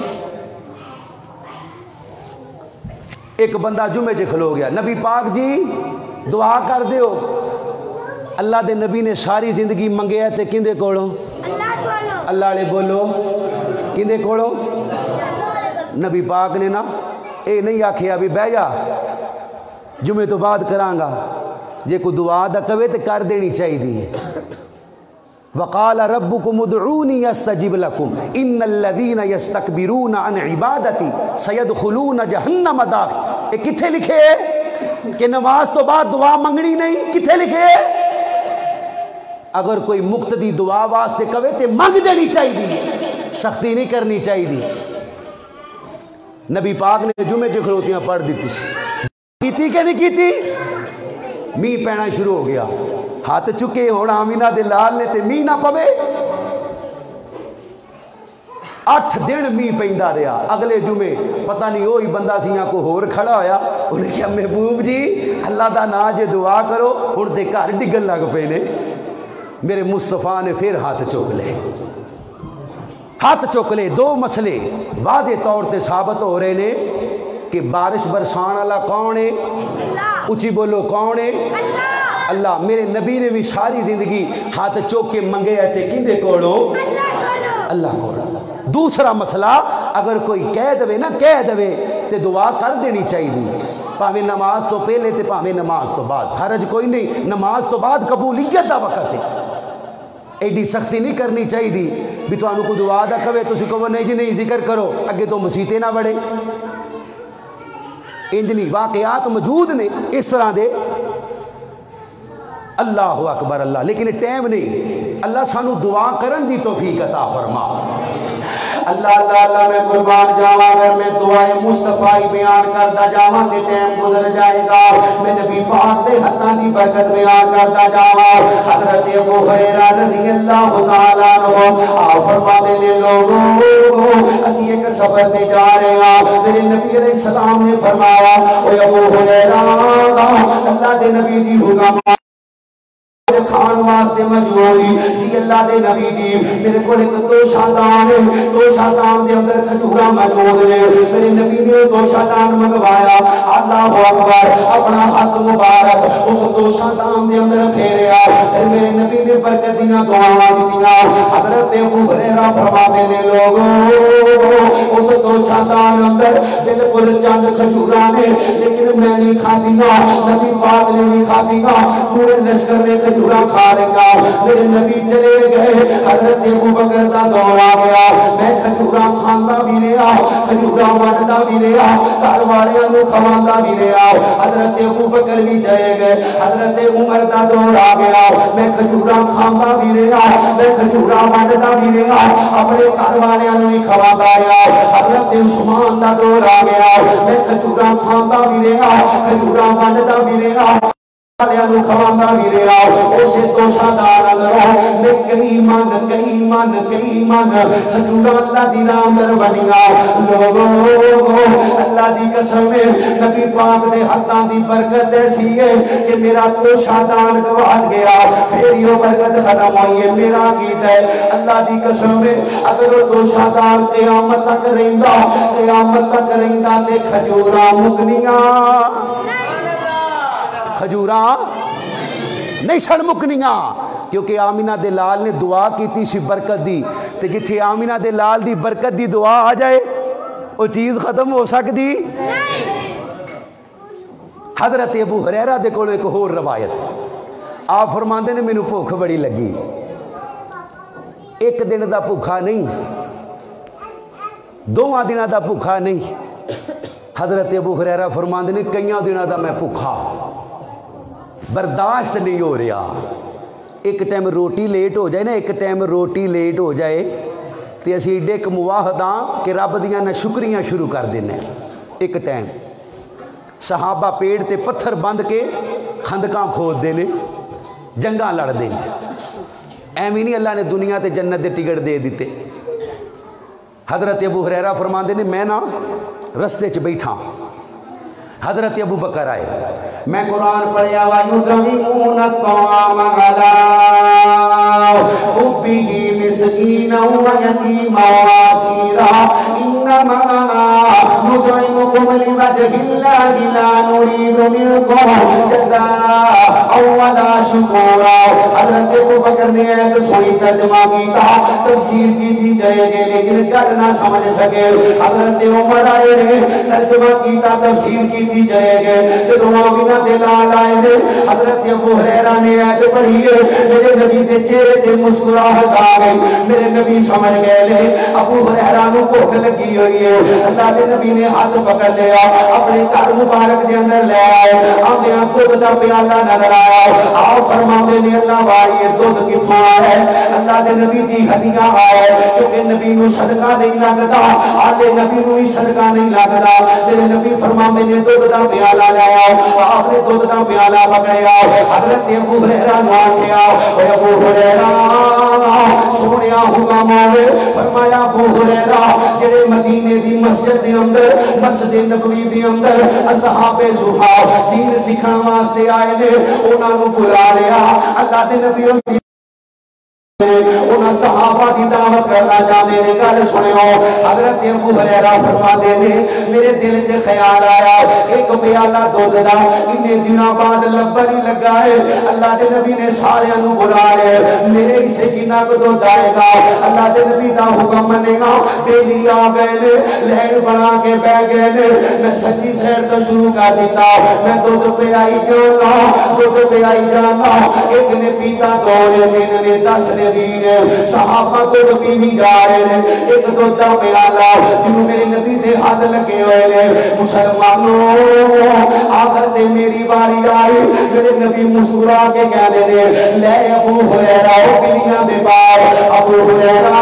ایک بندہ جمعے چ کھلو گیا نبی پاک جی دعا کر دیو اللہ دے نبی نے ساری زندگی منگیا تے کندے کولوں اللہ لے بولو کندے کولوں نبی پاک نے نا اے نہیں آکھیا بھی بہ جا جمعے تو بعد کرانگا جے کو دعا دا کوے تے کر دینی چاہی دی وقال ربكم ادعوني استجب لكم ان الذين يستكبرون عن عبادتي سيدخلون جهنم داخل یہ کتھے لکھے کہ نماز تو بعد دعا منگنی نہیں کتھے لکھے اگر کوئی مقتدی دعا واسطے کہے تے منگ دینی چاہیے سختی نہیں کرنی چاہیے نبی پاک نے جمعے کی کھلوتیاں پڑھ دیتی کیتی کہ نہیں کیتی می پینا شروع ہو گیا ہاتھ چکے ہونا آمینہ دے لال نے تے می نہ پوے 8 دن می پیندا رہا اگلے جمعے پتہ نہیں وہی بندہ سیاں کو ہور کھڑا ہویا انہیں کہا محبوب جی اللہ دا نا جے دعا کرو ہن تے گھر ڈگن لگ پے نے میرے مصطفیٰ نے پھر ہاتھ چوک لے ہاتھ چوک لے 2 مسئلے واضح طور تے ثابت ہو رہے نے کہ بارش برسان والا کون ہے اچھی بولو کون ہے اللہ میرے نبی نے بھی ساری زندگی ہاتھ چوک کے منگے تے کندے کوڑو اللہ کوڑو دوسرا مسئلہ اگر کوئی کہہ دوے نا کہہ دوے تے دعا کر دینی چاہیے پاویں نماز تو پہلے تے پاویں نماز تو بعد حرج کوئی نہیں نماز تو بعد قبولیت دا وقت ہے ایڈی سختی نہیں کرنی چاہیے بھی تو انہوں کو دعا دا کہے تو کہو نہیں جی نہیں ذکر کرو اگے تو مسیطے نہ بڑھے انجنی واقعات موجود نے اس طرح دے اللہ اکبر اللہ لیکن ٹائم نہیں اللہ سانو دعا کرن دی توفیق عطا فرما اللہ اللہ اللہ میں قربان جاواں اگر میں دعائے مصطفی بیان کردا جاواں تے ٹائم گزر جائے گا میں نبی پاک دے ہتھاں دی برکت بیان کردا جاواں حضرت ابو ہریرہ رضی اللہ تعالی عنہ آپ فرماتے نے لوگوں اسی ایک سفر تے جا رہے ہاں میرے نبی علیہ السلام نے فرمایا اے ابو ہریرہ اللہ دے نبی دی حکم کھان واسطے مجھولی جی اللہ دے نبی جی میرے کو ایک دو شادان دے اندر کھجورا موجود نے میرے نبی نے دو شادان منگوایا اللہ اکبر اپنا ہاتھ مبارک اس دو شادان دے اندر پھیریا پھر میرے نبی نے برکت دینا دعاواں دیا حضرت ابو ہریرہ فرماتے نے لوگوں اس دو شادان اندر بالکل چند کھجورا نے لیکن میں نہیں کھادیا نبی پاک نے نہیں کھادیا پورے لشکر نے کھجورا کھا لگا میرے نبی چلے گئے حضرت ابو بکر دا دور آ گیا میں کھجورا کھاندا بھی رہا کھجورا وڈدا بھی رہا گھر والیاں نوں کھواندا بھی رہا حضرت ابو بکر بھی چلے گئے حضرت عمر دا دور آ گیا میں کھجورا کھاندا بھی رہا میں کھجورا وڈدا بھی رہا اپنے گھر والیاں نوں بھی کھواندا رہا حضرت عثمان دا دور آ گیا میں کھجورا کھاندا بھی رہا کھجورا وڈدا بھی رہا والوں کھوانا بھی رہا اسے تو شادار اللہ میں کئی من کھجورا اللہ دی نام در بنیا لوگوں اللہ دی قسم نبی پاک دے ہتھاں دی برکت ایسی ہے کہ میرا تو شادان گواچ گیا پھر یہ برکت ختم ہوئی ہے میرا گیت ہے اللہ دی قسم اگر وہ تو شادان قیامت تک رہندا تے کھجورا مکنیاں کھجورا نہیں سڑ مکنیاں کیونکہ آمینہ دے لال نے دعا کی تھی سی برکت دی تے جتھے آمینہ دے لال دی برکت دی دعا آ جائے وہ چیز ختم ہو سکتی حضرت ابو ہریرہ دے کولو ایک اور روایت آپ فرماندے نے مینوں بھوک بڑی لگی ایک دن دا بھوکا نہیں دوواں دناں دا بھوکا نہیں حضرت ابو ہریرہ فرماندے نے کئیاں دناں دا میں بھوکا برداشت نہیں ہو رہا ایک ٹائم روٹی لیٹ ہو جائے نا ایک ٹائم روٹی لیٹ ہو جائے تو اسی ایڈے ایک مواہداں کہ رب دیاں نہ شکریاں شروع کر دینے ایک ٹائم صحابہ پیڑ تے پتھر بند کے خندقاں کھود دینے جنگاں لڑ دینے ایویں نہیں اللہ نے دنیا تے جنت دے ٹکٹ دے دیتے حضرت ابو ہریرہ فرماندے نے میں نا رستے چ بیٹھا حضرت ابو بکر آئے میں قرآن پڑھیا وَيُطْعِمُونَ الطَّعَامَ عَلَىٰ حُبِّهِ مِسْكِينًا وَيَتِيمًا وَأَسِيرًا إِنَّمَا نُطْعِمُكُمْ لِوَجْهِ اللَّهِ لَا نُرِيدُ مِنكُمْ جَزَاءً وَلَا شُكُورًا حضرت ابو بکر نے ایک سوئی ترجمہ کیتا تفسیر کی تھی جائے گے لیکن ڈر نہ سمجھ سکے حضرت عمر آئے نے ترجمہ کیتا تفسیر کی تھی جائے گے جب آمینہ دے لال آئے نے حضرت ابو ہریرہ نے آیت پڑھی ہے میرے نبی دے چہرے تے مسکراہٹ آ گئی میرے نبی سمجھ گئے لے ابو ہریرہ نو بھوک لگی ہوئی ہے اللہ دے نبی نے ہاتھ پکڑ لیا اپنے گھر مبارک دے اندر لے آئے آندیاں دودھ دا پیالہ نظر آیا آپ فرماتے نے اللہ بھائی یہ دودھ کتھوں آیا ہے اللہ دے نبی دی ہدیہ آیا ہے کیونکہ نبی نو صدقہ نہیں لگتا آلے نبی نو ہی صدقہ نہیں لگتا میرے نبی فرماتے نے دودھ دا پیالہ لے آؤ آپ نے دودھ دا پیالہ پکڑیا حضرت ابو ہریرہ نو آکھیا اے ابو ہریرہ سونیا حکم آئے فرمایا ابو ہریرہ جڑے مدینے دی مسجد دے اندر مسجد نبوی دے اندر اصحاب صفا دین سکھانے واسطے آئے نے انہاں نو بلا لیا اللہ دے نبی انہاں صحابہ دی دعوت کرنا چاہتے ہیں. گل سنو حضرت ابو ہریرہ فرماتے ہیں میرے دل تے خیال آیا ایک پیالہ دودھ دا اننے دنوں بعد لبن ہی لگا ہے. اللہ دے نبی نے سارے نوں بلا لے میرے حصے کنا کو دودھ آئے گا. اللہ دے نبی دا حکم منے گا. ڈیلی آ گئے نے لہر بنا کے بہ گئے نے. میں سچی سیر تو شروع کر دیتا میں دودھ پہ آئی جانا دودھ پہ آئی جانا. ایک نے پیتا دو نے 10 نے 20 نے صحابہ دودھ پی بھی جا رہے ہیں. ایک دودھ دا پیالہ جنہوں میرے نبی دے ہاتھ لگے ہوئے نے. مسلمانوں آخر تے میری باری آئی. میرے نبی مسکرا کے کہنے نے لے ابو ہریرہ بلیاں دے باب ابو ہریرہ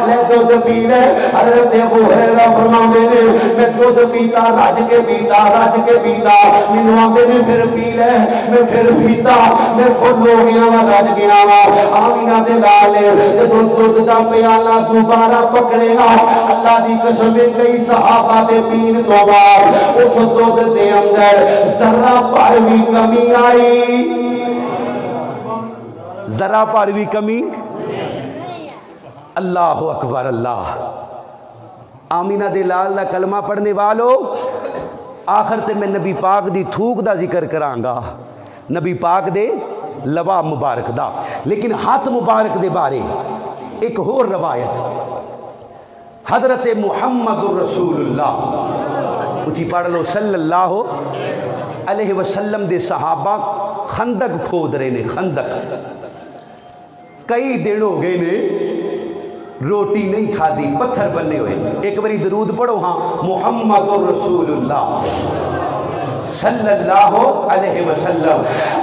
لے دودھ پی لے. حضرت ابو ہریرہ فرماندے نے میں دودھ پیتا رج کے پیتا مینوں آندے نے پھر پی لے. میں پھر پیتا میں خود ہو گیا وا رج گیا وا. آمینہ دے لال جدوں دودھ دا پیالہ دوبارہ پکڑے گا اللہ دی قسم کئی صحابہ دے پین تو بعد اس دودھ دے اندر ذرہ پر بھی کمی آئی. ذرہ پر بھی کمی. اللہ اکبر اللہ. آمینہ دے لال دا کلمہ پڑھنے والو آخر تے میں نبی پاک دی تھوک دا ذکر کرانگا نبی پاک دے لبا مبارک دا. لیکن ہاتھ مبارک دے بارے ایک اور روایت حضرت محمد رسول اللہ اچھی پڑھ لو صلی اللہ علیہ وسلم دے صحابہ خندق کھود رہے نے. خندق کئی دن ہو گئے نے روٹی نہیں کھا دی پتھر بننے ہوئے. ایک باری درود پڑھو ہاں محمد رسول اللہ صلی اللہ علیہ وسلم.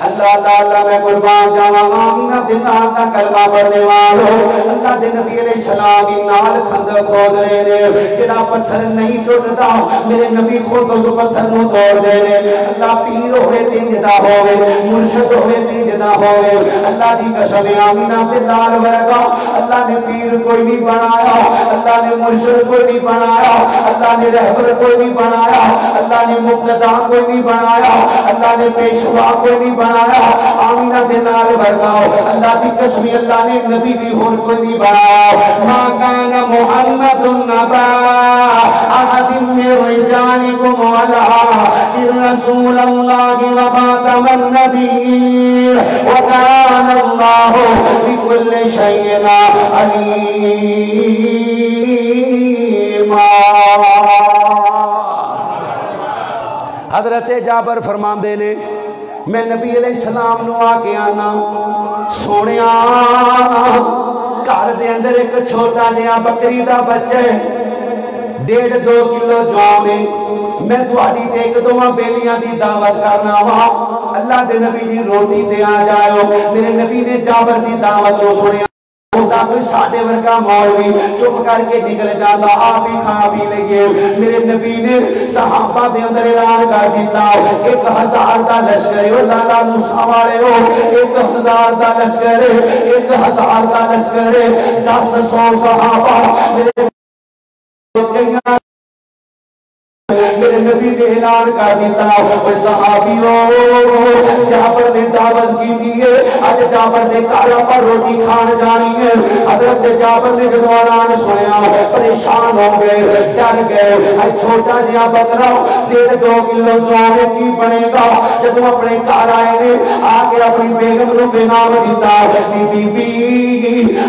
اللہ تعالیٰ میں قربان جاواں آمینہ دے نال دا کلمہ پڑھنے والو اللہ دے نبی علیہ السلام دی نال خندق کھود رہے نے. جڑا پتھر نہیں ٹوٹدا میرے نبی خود اس پتھر نوں توڑ دے نے. اللہ پیر ہوئے تے جدا ہوئے مرشد ہوئے تے جدا ہوئے. اللہ دی قسم آمینہ دے نال ورگا اللہ نے پیر کوئی نہیں بنایا. اللہ نے مرشد کوئی نہیں بنایا. اللہ نے رہبر کوئی نہیں بنایا. اللہ نے مقتدا کوئی نہیں بنایا. اللہ نے پیشوا کوئی نہیں بنایا. آمینہ دے نال ورگاؤ اللہ دی قسم اللہ نے نبی بھی اور کوئی نہیں بنایا. ما کان محمد نبا احد من رجالکم ولکن رسول اللہ وخاتم النبیین وکان اللہ بکل شیء علیما. حضرت جابر فرماندے نے میں نبی علیہ السلام نو آ کے آنا سونیا گھر دے اندر ایک چھوٹا جہا بکری دا بچہ 1.5-2 کلو جوان ہے. میں تھوڑی تے ایک دوواں بیلیاں دی دعوت کرنا وا. اللہ دے نبی جی روٹی تے آ جاؤ. میرے نبی نے جابر دی دعوت نو سنیا. ہوتا کوئی ساڑھے ورگا مولوی چپ کر کے نکل جاتا آپ ہی کھا بھی لئیے. میرے نبی نے صحابہ دے اندر اعلان کر دیتا 1000 دا لشکر ہو لالا موسیٰ والے ہو 1000 دا لشکر 1000 دا لشکر 10 صحابہ میرے نبی نے اعلان کر دیتا اے صحابیوں جابر نے دعوت کی دیئے آج جابر نے کارا پر روٹی کھان جانی ہے. حضرت جابر نے جدو اعلان سنیا پریشان ہو گئے ڈر گئے. آج چھوٹا جہاں بکرا 1.5-2 کلو جوان کی بنے گا. جدو اپنے کار آئے نے آگے اپنی بیگم نو پیغام دیتا بی بی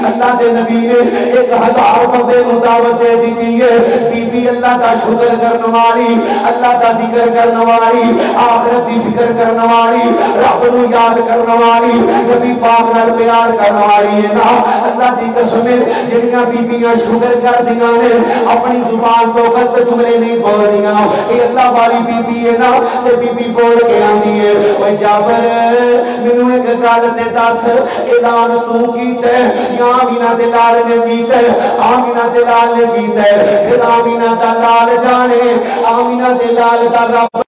اللہ دے نبی نے 1000 بندے نو دعوت دے دیتی ہے. بی بی اللہ دا شکر کرنے والی اللہ دا ذکر کرنے والی آخرت دی فکر کرنے والی رب نو یاد کرنے والی نبی پاک نال پیار کرنے والی ہے نا. اللہ دی قسم جڑیاں بیبیاں شکر کر دیاں نے اپنی زبان تو غلط جملے نہیں بول دیاں. اے اللہ والی بی بی ہے نا تے بی بی بول کے آندی ہے اوے جابر مینوں ایک گل تے دس اعلان تو کیتا ہے یا آمینہ دے لال نے کیتا ہے. آمینہ دے لال نے کیتا ہے. پھر آمینہ دا لال جانے آمینہ دے لال دا رب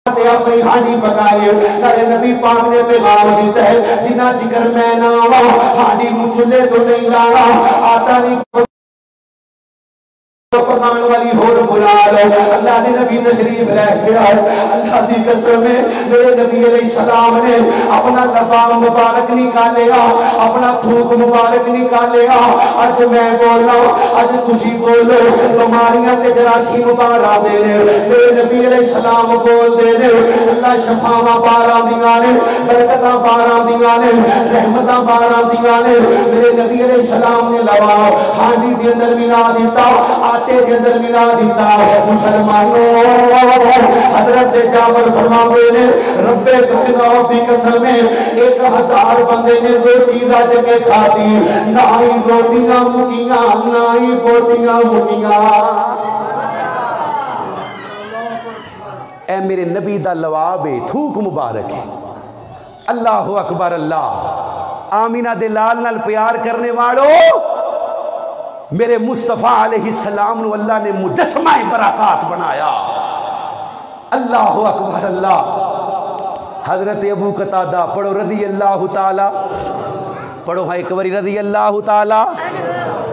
اپنی ہانی پکائے. تارے نبی پاک نے پیغام دیتا ہے جنہ چکر میں نہ ہوا ہانی نو چلے تو نہیں لانا آٹا نہیں پکان والی ہور بلا لو. اللہ نے نبی تشریف لے گیا. اللہ دی قسم ہے میرے نبی علیہ السلام نے اپنا لبام مبارک نکالیا, اپنا تھوک مبارک نکالیا. اج میں بولنا, اج تسی بولو, بیماریاں تے جراثیم باہر آدے نے, میرے نبی علیہ السلام بول دے نے اللہ شفاواں باہر آندیاں نے, برکتاں باہر آندیاں نے, رحمتاں باہر آندیاں نے. میرے نبی علیہ السلام نے لوا ہانڈی دے اندر ملا دیتا, آٹے کے اندر ملا دیتا. مسلمانوں, حضرت جابر فرماتے نے رب کائنات کی قسم ہے 1000 بندے نے روٹی رج کے کھاتی, نہ ہی روٹیاں مکیاں, نہ ہی بوٹیاں مکیاں. اے میرے نبی دا لواب ہے, تھوک مبارک ہے. اللہ اکبر اللہ. آمینہ دے لال نال پیار کرنے والو, میرے مصطفیٰ علیہ السلام نو اللہ نے مجسمہ برکات بنایا. اللہ اکبر اللہ. حضرت ابو قتادہ پڑھو رضی اللہ تعالی, پڑھو ہاں ایک باری رضی اللہ تعالی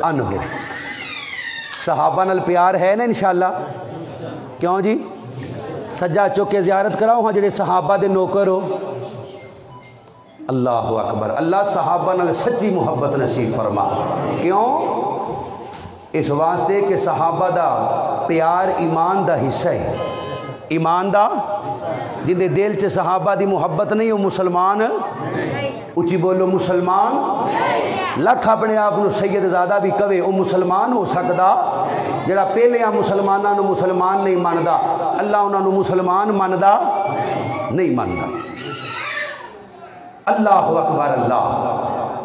عنہ. صحابہ نال پیار ہے نا انشاءاللہ؟ کیوں جی؟ سجا چوکے زیارت کراؤ ہاں جڑے صحابہ دے نوکر ہو. اللہ اکبر اللہ. صحابہ نال سچی محبت نصیب فرما. کیوں؟ اس واسطے کہ صحابہ دا پیار ایمان دا حصہ ہے. ایمان دا جن دے دل چ صحابہ دی محبت نہیں وہ مسلمان. اچھی بولو مسلمان. لکھ اپنے آپ نو سید زادہ بھی کہے وہ مسلمان ہو سکتا جڑا پہلے مسلمانوں مسلمان نہیں ماندا, اللہ انہوں مسلمان ماندا نہیں ماندا. اللہ اکبر اللہ.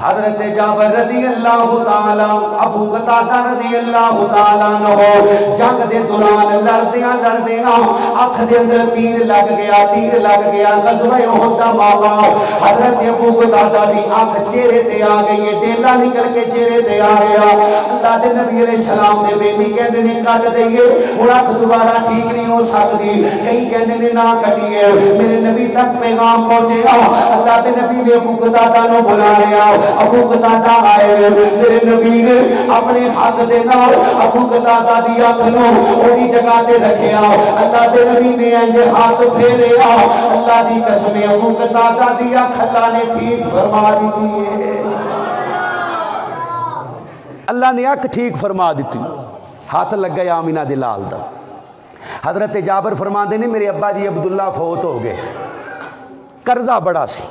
حضرت جابر رضی اللہ تعالی, ابو قتادہ رضی اللہ تعالی عنہ جنگ دے دوران لڑدیاں لڑدیاں اکھ دے اندر تیر لگ گیا, تیر لگ گیا. غزوہ احد دا موقع, حضرت ابو قتادہ دی اکھ چہرے تے آ گئی, ڈیلا نکل کے چہرے تے آ گیا. اللہ دے نبی علیہ السلام دے بیٹی کہندے نے کٹ دئیے, ہن اکھ دوبارہ ٹھیک نہیں ہو سکتی. کئی کہندے نے نہ کٹیے. میرے نبی تک پیغام پہنچیا. اللہ دے نبی نے ابو قتادہ نو بلا لیا. ابو قتادہ آئے, میرے نبی نے اپنے ہاتھ دے نال ابو قتادہ دی اکھ نو اونی جگہ تے رکھیا. اللہ دے نبی نے انج ہاتھ پھیریا, اللہ دی قسم ابو قتادہ دی اکھ اللہ نے ٹھیک فرما دی ہے. اللہ نے اکھ ٹھیک فرما دیتی. ہاتھ لگ گیا آمینہ دے لال دا. حضرت جابر فرماندے نے میرے ابا جی عبداللہ فوت ہو گئے, قرضہ بڑا سی,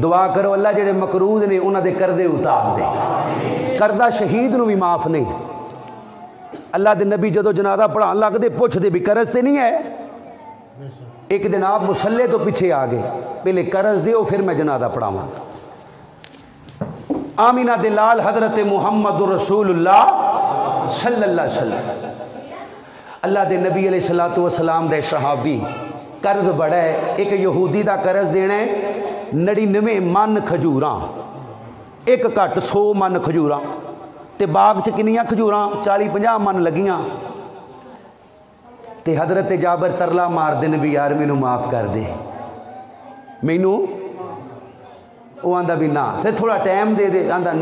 دعا کرو اللہ جڑے مقروض نے انہاں دے قرضے اتار دے. قرضہ شہید نو بھی معاف نہیں. اللہ دے نبی جدو جنازہ پڑھان لگ دے پوچھ دے بھی قرض تے نہیں ہے. ایک دن آپ مسلے تو پیچھے آ گئے, پہلے قرض دیو پھر میں جنازہ پڑھاواں. آمینہ دے لال حضرت محمد رسول اللہ صلی اللہ علیہ وسلم, اللہ دے نبی علیہ السلام دے صحابی, قرض بڑا ہے. ایک یہودی دا قرض دینا ہے 99 من کھجوراں, ایک کٹ 100 من کھجوراں, تے باغ چ کنیاں کھجوراں 40-50 من لگیاں. تے حضرت جابر ترلا مار دے نبی یار مینوں معاف کر دے, مینوں. وہ آندا بھی نہ, پھر تھوڑا ٹائم دے دے. آندا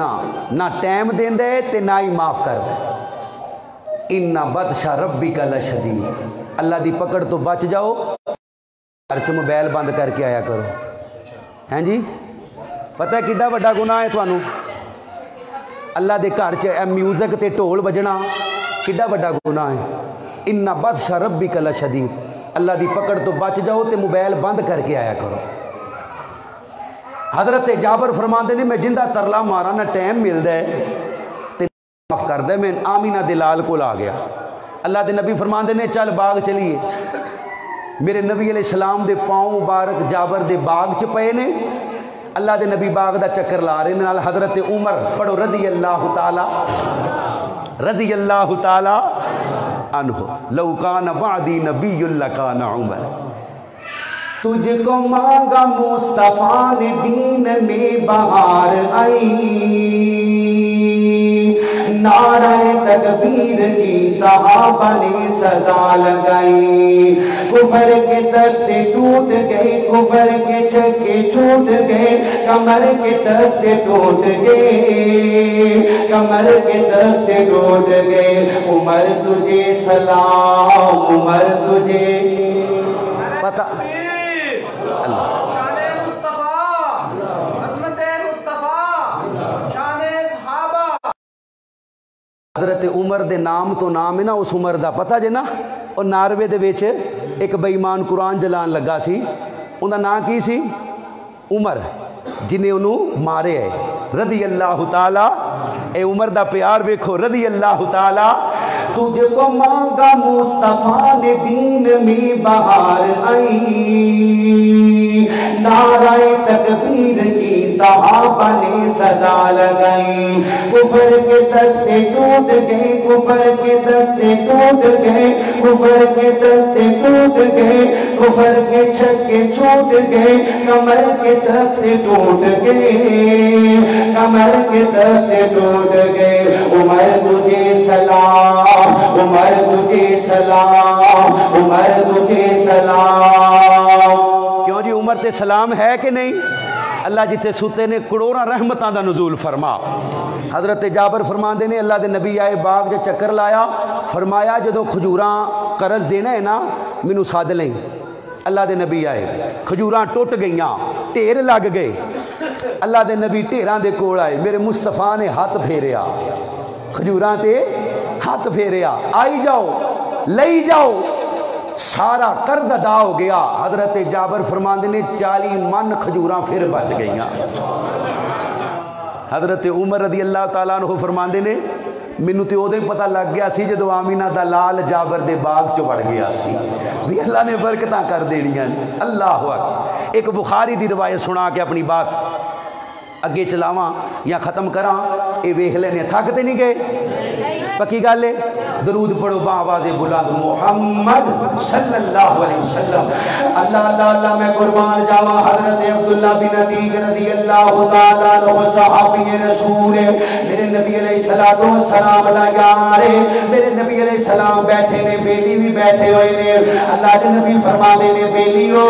نہ ٹائم دیندا ہے تے نہ ہی معاف کردا. ان بطش ربک لشدید. اللہ دی پکڑ تو بچ جاؤ. گھر چ موبائل بند کر کے آیا کرو. ہیں جی, پتہ ہے کڈا وڈا گناہ ہے تھانوں. اللہ دے گھر چ میوزک تے ڈھول بجنا کڈا وڈا گناہ ہے. ان بطش ربک لشدید. اللہ دی پکڑ تو بچ جاؤ تے موبائل بند کر کے آیا کرو. حضرت جابر فرماندے نے میں جندہ ترلا مارا نہ ٹائم ملدا ہے تے معاف کر دے. میں آمینہ دے لال کول آ گیا. اللہ دے نبی فرماندے نے چل باغ چلیے. میرے نبی علیہ السلام دے پاؤں مبارک جابر دے باغ چ پے نے. اللہ دے نبی باغ دا چکر لا رہے نال حضرت عمر, پڑھو رضی اللہ تعالی عنہ. لو کان بعدی نبی لکان عمر. تجھ کو مانگا مصطفیٰ نے دین میں بہار آئی, نعرہ تکبیر کی صحابہ نے صدا لگائی، کفر کے تختے ٹوٹ گئے، کفر کے چھکے چھوٹ گئے، کمر کے تختے ٹوٹ گئے، کمر کے تختے ٹوٹ گئے، عمر تجھے سلام، عمر تجھے پتہ اللہ حضرت عمر دے نام تو نام ہے نا اس عمر دا پتہ جے نا، اور ناروے دے وچ ایک بے ایمان قرآن جلان لگا سی، ان دا نام کی سی؟ عمر، جنہیں انہوں مارے ہے رضی اللہ تعالی، اے عمر دا پیار ویکھو، رضی اللہ تعالی، تجھ کو مانگا مصطفیٰ نے دین میں بہار آئی، نعرہ تکبیر کی صحابہ نے صدا لگائی، کفر کے تختے ٹوٹ گئے، کفر کے تختے ٹوٹ گئے، کفر کے تختے ٹوٹ گئے، کفر کے چھکے چھوٹ گئے، کمر کے تختے ٹوٹ گئے، کمر کے تختے ٹوٹ گئے، عمر تجھے سلام، عمر تجھے سلام، عمر تجھے سلام۔ کیوں جی عمر تے سلام ہے کہ نہیں؟ اللہ جتے ستے نے کروڑاں رحمتاں دا نزول فرما۔ حضرت جابر فرماندے نے اللہ دے نبی آئے باغ جے چکر لایا، فرمایا جدوں کھجوراں قرض دینا ہے نا مینوں ساد لیں۔ اللہ دے نبی آئے، کھجوراں ٹوٹ گئیاں، ٹھیر لگ گئے، اللہ دے نبی ٹھیراں دے کول آئے، میرے مصطفیٰ نے ہاتھ پھیریا، کھجوراں تے ہاتھ پھیریا، آئی جاؤ لئی جاؤ، سارا قرض ادا ہو گیا۔ حضرت جابر فرماندے نے 40 من کھجوراں پھر بچ گئیاں۔ حضرت عمر رضی اللہ تعالیٰ عنہ فرماندے نے مینوں تے اودے پتہ لگ گیا سی جدو آمینہ دا لال جابر دے باغ چ بڑھ گیا سی بھی اللہ نے برکتاں کر دینیاں۔ اللہ اکبر۔ ایک بخاری دی روایت سنا کے اپنی بات اگے چلاواں یا ختم کراں، اے ویکھ لینے تھک تے نہیں گئے؟ پکی گل ہے، درود پڑھو با آواز بلند، محمد صلی اللہ علیہ وسلم۔ اللہ اللہ اللہ میں قربان جاواں حضرت عبداللہ بن عتیق رضی اللہ تعالیٰ عنہ صحابی رسول، میرے نبی علیہ السلام دا یار، میرے نبی علیہ السلام بیٹھے نے، بیلی بھی بیٹھے ہوئے نے، اللہ دے نبی فرماندے نے بیلیو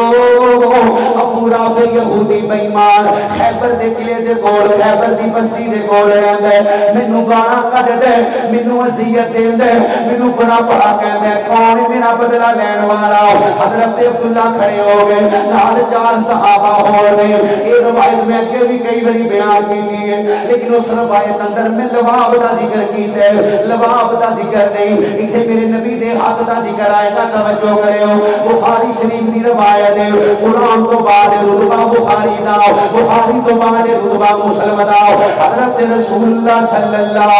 ابو رافع یہودی بے ایمان خیبر دے قلعے دے کول، خیبر دی بستی دے کول رہندا ہے، مینوں گالاں کڈ دے، مینوں اذیت دیندا ہے، مینوں بڑا بڑا کہندا ہے، کون میرا بدلہ لین والا؟ حضرت عبداللہ کھڑے ہو گئے، نال 4 صحابہ ہور نے۔ یہ روایت میں اگے بھی کئی باری بیان کی ہے، لیکن اس روایت اندر میں لباب دا ذکر کیتا ہے، لباب دا ذکر نہیں، ایتھے میرے نبی دے ہاتھ دا ذکر آئے گا، توجہ کریو۔ بخاری شریف دی روایت ہے، قرآن تو بعد رتبہ بخاری دا، بخاری تو بعد رتبہ مسلم دا، حضرت رسول اللہ صلی اللہ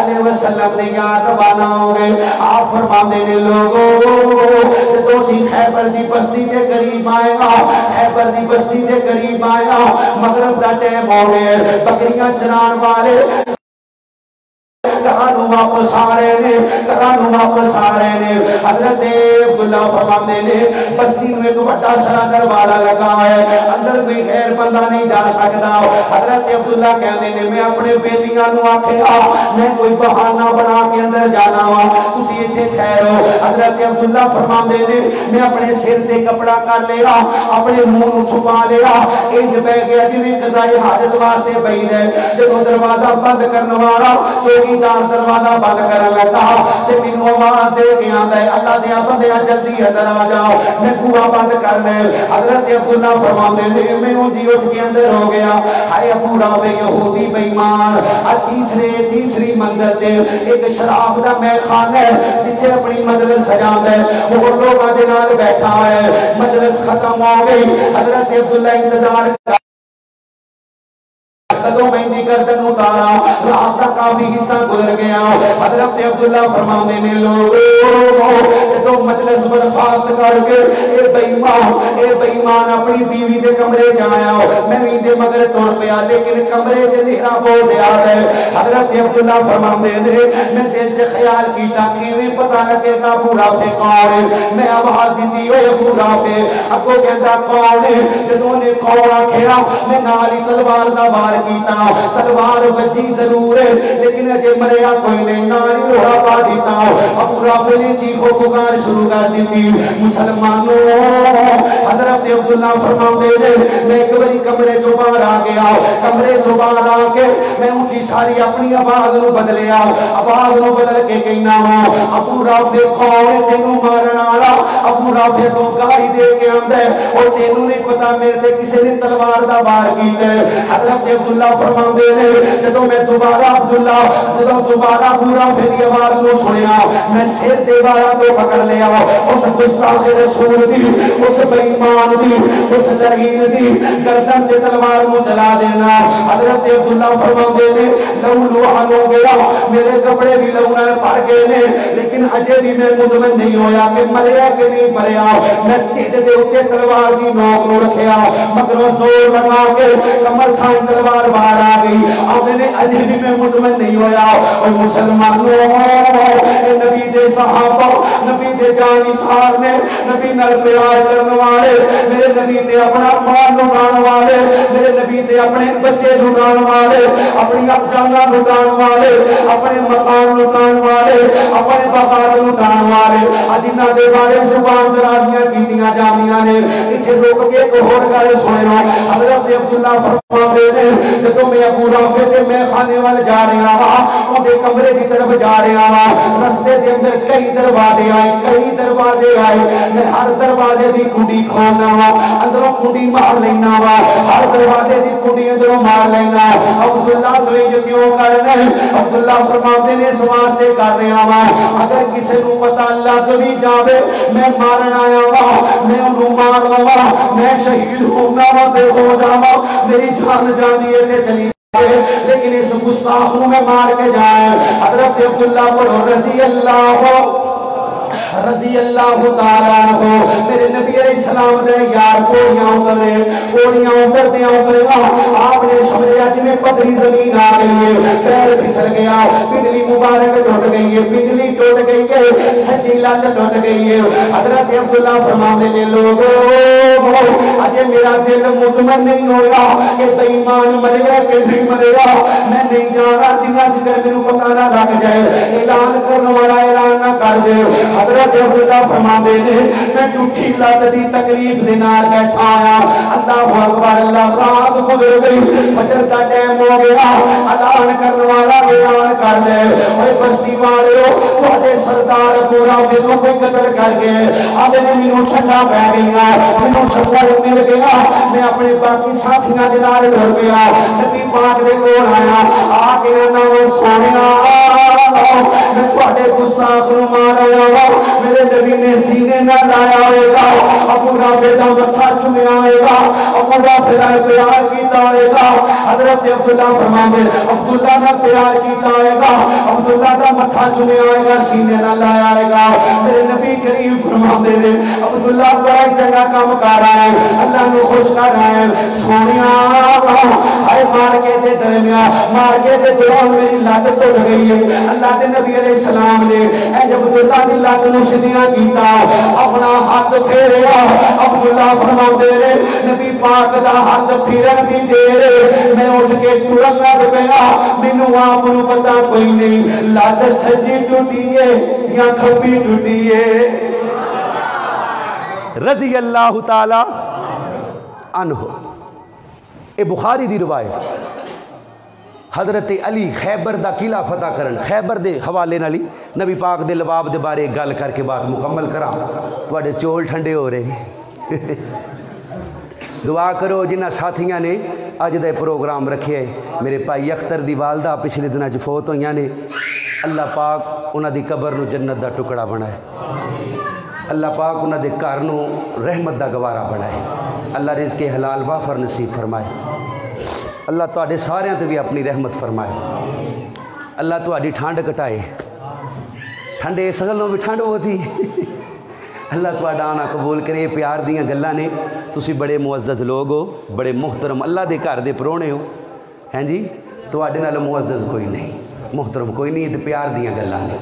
علیہ وسلم نے یار روانہ ہو گئے۔ آپ فرماندے نے لوگوں تو سی خیبر دی بستی دے قریب آئے گا، خیبر دی بستی دے قریب آئے گا، مغرب دا ٹائم ہو گئے، بکریاں چران والے کرانو واپس آ رہے نے، کرانو واپس آ رہے نے۔ حضرت عبداللہ فرماندے نے بستی میں ایک بڑا سارا دروازہ لگا ہے، اندر کوئی غیر بندہ نہیں جا سکتا۔ حضرت عبداللہ کہندے نے میں اپنے بیٹیاں نو آکھیا میں کوئی بہانہ بنا کے اندر جانا وا، تسی ایتھے ٹھہرو۔ حضرت عبداللہ فرماندے نے میں اپنے سر تے کپڑا کر لیا، اپنے منہ نو چھپا لیا، انج بیٹھ گیا جویں قضائے حاجت واسطے بیٹھ ہے۔ جدوں دروازہ بند کرن والا چوکیدار دروازہ بند کرن لگا تے مینوں آواز دے کے آندا ہے اللہ دے بندیاں جلدی اندر آ جاؤ، میں بوہا بند کر لے۔ حضرت عبداللہ فرماندے نے میں اونجی اٹھ کے اندر ہو گیا، ہائے ابو رافع یہودی بے ایمان، تیسری منزل تے ایک شراب دا میخانہ ہے جتھے اپنی مجلس سجاندا ہے، وہ لوگاں دے نال بیٹھا ہے۔ مجلس ختم ہو گئی، حضرت عبداللہ انتظار کدوں مہندی گردن اتارا، رات کا کافی حصہ گزر گیا۔ حضرت عبداللہ فرماندے نے لوگوں تو مجلس برخاست کر کے اے بے ایمان اپنی بیوی دے کمرے جایا، میں بھی دے مگر ٹر پیا لیکن کمرے چ نیرا بول دیا ہے۔ حضرت عبداللہ فرماندے نے میں دل چ خیال کیتا کیویں پتہ لگے گا ابو رافع کون ہے، میں آواز دتی اوے ابو رافع، اگوں کہندا کون ہے، جدوں نے کون آکھیا میں نال ہی تلوار دا وار کی دیتا تلوار بجی ضرور ہے لیکن اجے مریا کوئی نہیں ناری روڑا پا دیتا ابو رافع نے چیخو پکار شروع کر دیتی مسلمانوں حضرت عبداللہ فرماتے ہیں میں ایک باری کمرے چو باہر آ گیا کمرے چو باہر آ کے میں اونچی ساری اپنی آواز نو بدلیا آواز نو بدل کے کہنا ہوں ابو رافع کون تینوں مارن والا ابو رافع تو گالی دے کے آندا ہے اور تینوں نہیں پتا میرے تے کسے نے تلوار دا وار کیتا ہے حضرت عبداللہ فرماندے نے جدوں میں دوبارہ ابو رافع دی آواز نو سنیا میں سر تے والا تو پکڑ لیا اس گستاخ رسول دی اس بے ایمان دی اس لعین دی گردن تے تلوار نو چلا دینا حضرت عبداللہ فرماندے نے لو لوحان ہو گیا میرے کپڑے بھی لونا پڑ گئے نے لیکن اجے بھی میں مطمئن نہیں ہویا کہ مریا کہ نہیں مریا میں ٹھڈ دے اوتے تلوار دی نوک نو رکھیا مگر زور لگا کے کمر کھان تلوار باہر آ گئی اب نے اجے بھی میں مطمئن نہیں ہویا اور مسلمانوں اے نبی دے صحابہ نبی دے جانثار نے نبی نال پیار کرنے والے میرے نبی تے اپنا مال لٹان والے میرے نبی تے اپنے بچے لٹان والے اپنی جانا لٹان والے اپنے مکان لٹان والے اپنے باغات لٹان والے جنہاں دے بارے زبان درازیاں کیتیاں جاندیاں نے ایتھے روک کے ایک ہور گل سنو حضرت عبداللہ فرماندے نے جدوں میں ابو رافع تے میں خانے وال جا رہا ہاں اودے کمرے دی طرف جا رہا ہاں رستے دے اندر کئی دروازے آئے میں ہر دروازے دی کنڈی کھولنا وا اندروں کنڈی مار لینا وا ہر دروازے دی کنڈی اندروں مار لینا عبداللہ تو یہ کیوں کر رہے ہیں عبداللہ فرماتے نے اس واسطے کر رہا وا اگر کسی نو پتہ اللہ تو بھی جاوے میں مارن آیا وا میں انہوں مار لوا میں شہید ہونا وا تے ہو جاوا میری جان جاندی ہے تے چلی لیکن اس گستاخ نو میں مار کے جائے حضرت عبداللہ پڑھو رضی اللہ تعالیٰ عنہ میرے نبی علیہ السلام دے یار کوڑیاں اتر دیا آپ نے سمجھا جی میں پتری زمین آ گئی ہے پیر پھسل گیا پنڈلی مبارک ٹوٹ گئی ہے پنڈلی ٹوٹ گئی ہے سچی لت ٹوٹ گئی ہے حضرت عبداللہ فرماندے نے لوگوں اجے میرا دل مطمئن نہیں ہویا کہ بے ایمان مریا کہ نہیں مریا میں نہیں جانا جنہ چکر میرے پتہ نہ لگ جائے اعلان کرنے والا اعلان نہ کر دے حضرت عبداللہ فرماندے نے میں ٹوٹی لت دی تکلیف دے نال بیٹھا آیا اللہ اکبر اللہ رات گزر گئی فجر کا ٹائم ہو گیا اعلان کرنے والا اعلان کر دے اوے بستی والےو تواڈے سردار ابو رافع نو کوئی قتل کر گئے اب نے مینوں ٹھنڈا پے گیا مینوں سفر مل گیا میں اپنے باقی ساتھیاں دے نال ٹر گیا نبی پاک دے کول آیا آ کے نہ سونیا میں تواڈے گستاخ نو مار آیا میرے نبی نے سینے نہ لایا ہوئے گا ابو رافع دا متھا چومیا ہوئے گا ابو رافع نال پیار کیتا ہوئے گا حضرت عبداللہ فرماندے عبداللہ نال پیار کیتا ہوئے گا عبداللہ دا متھا چومیا ہوئے گا سینے نہ لایا ہوئے گا میرے نبی کریم فرماندے نے عبداللہ بڑا چنگا کام کر رہا ہے اللہ نو خوش کر رہا ہے سونیا ہائے مار کے دے درمیان مار کے دے دوران میری لت ٹوٹ گئی ہے اللہ دے نبی علیہ السلام نے اے جب عبداللہ دی لت نو سیدھا کیتا اپنا ہاتھ پھیریا عبداللہ فرماندے نے نبی پاک دا ہاتھ پھیرن دی دیر میں اٹھ کے ٹرن لگ پیا مینوں آپ نو پتہ کوئی نہیں لت سجی ٹوٹی ہے یا کھبی ٹوٹی ہے رضی اللہ تعالی عنہ اے بخاری دی روایت حضرت علی خیبر دا قلعہ فتح کرن خیبر دے حوالے نالی نبی پاک دے لباب دے بارے گل کر کے بات مکمل کرا تواڈے چول ٹھنڈے ہو رہے دعا کرو جنہ ساتھیاں نے اج دے پروگرام رکھے میرے بھائی اختر دی والدہ پچھلے دنوں چ فوت ہوئیاں نے اللہ پاک انہاں دی قبر نو جنت دا ٹکڑا بنائے اللہ پاک انہاں دے گھر نو رحمت دا گوارا بنائے اللہ رزق حلال وافر نصیب فرمائے اللہ تواڈے سارے تے بھی اپنی رحمت فرمائے اللہ تواڈی ٹھنڈ کٹائے ٹھنڈے اس گلوں بھی ٹھنڈ ہوتی اللہ تواڈا آنا قبول کرے پیار دیاں گلاں نے تسی بڑے معزز لوگ ہو بڑے محترم اللہ دے گھر دے پرونے ہو ہیں جی تواڈے نال معزز کوئی نہیں محترم کوئی نہیں تے پیار دیاں گلاں نے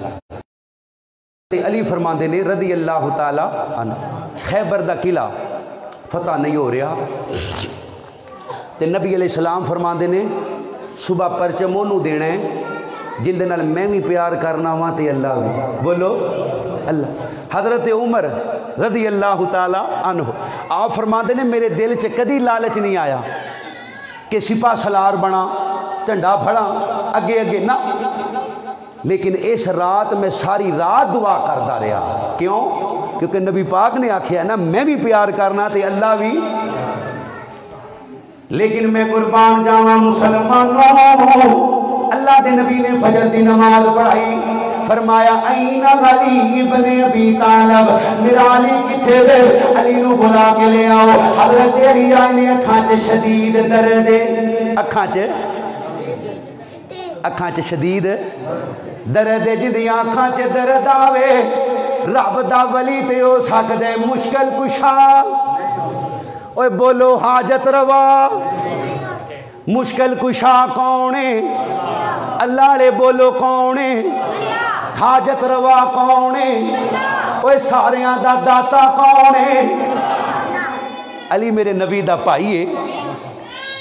تے علی فرماندے نے رضی اللہ تعالی عنہ خیبر دا قلعہ فتح نہیں ہو رہا تے نبی علیہ السلام فرماندے نے صبح پرچم انہوں دینا ہے جن دے نال میں بھی پیار کرنا وا تے اللہ بھی بولو اللہ حضرت عمر رضی اللہ تعالی عنہ آپ فرماتے نے میرے دل چ کدی لالچ نہیں آیا کہ سپاہ سالار بنا جھنڈا پھڑا اگے اگے نہ لیکن اس رات میں ساری رات دعا کرتا رہا کیوں کیونکہ نبی پاک نے آکھیا نا میں بھی پیار کرنا تے اللہ بھی لیکن میں قربان جاواں مسلمانوں اللہ دے نبی نے فجر دی نماز پڑھائی فرمایا این علی ابن ابی طالب میرا علی کتھے وے علی نو بلا کے لے آؤ حضرت علی آئے نے اکھاں چ شدید درد اکھاں چ شدید درد جدیاں اکھاں چ درد آوے رب دا ولی تے ہو سکدے مشکل کشا اوے بولو حاجت روا مشکل کشا کون ہے اللہ لے بولو کون ہے حاجت روا کون ہے اوے ساریاں دا داتا کون ہے علی میرے نبی دا بھائی ہے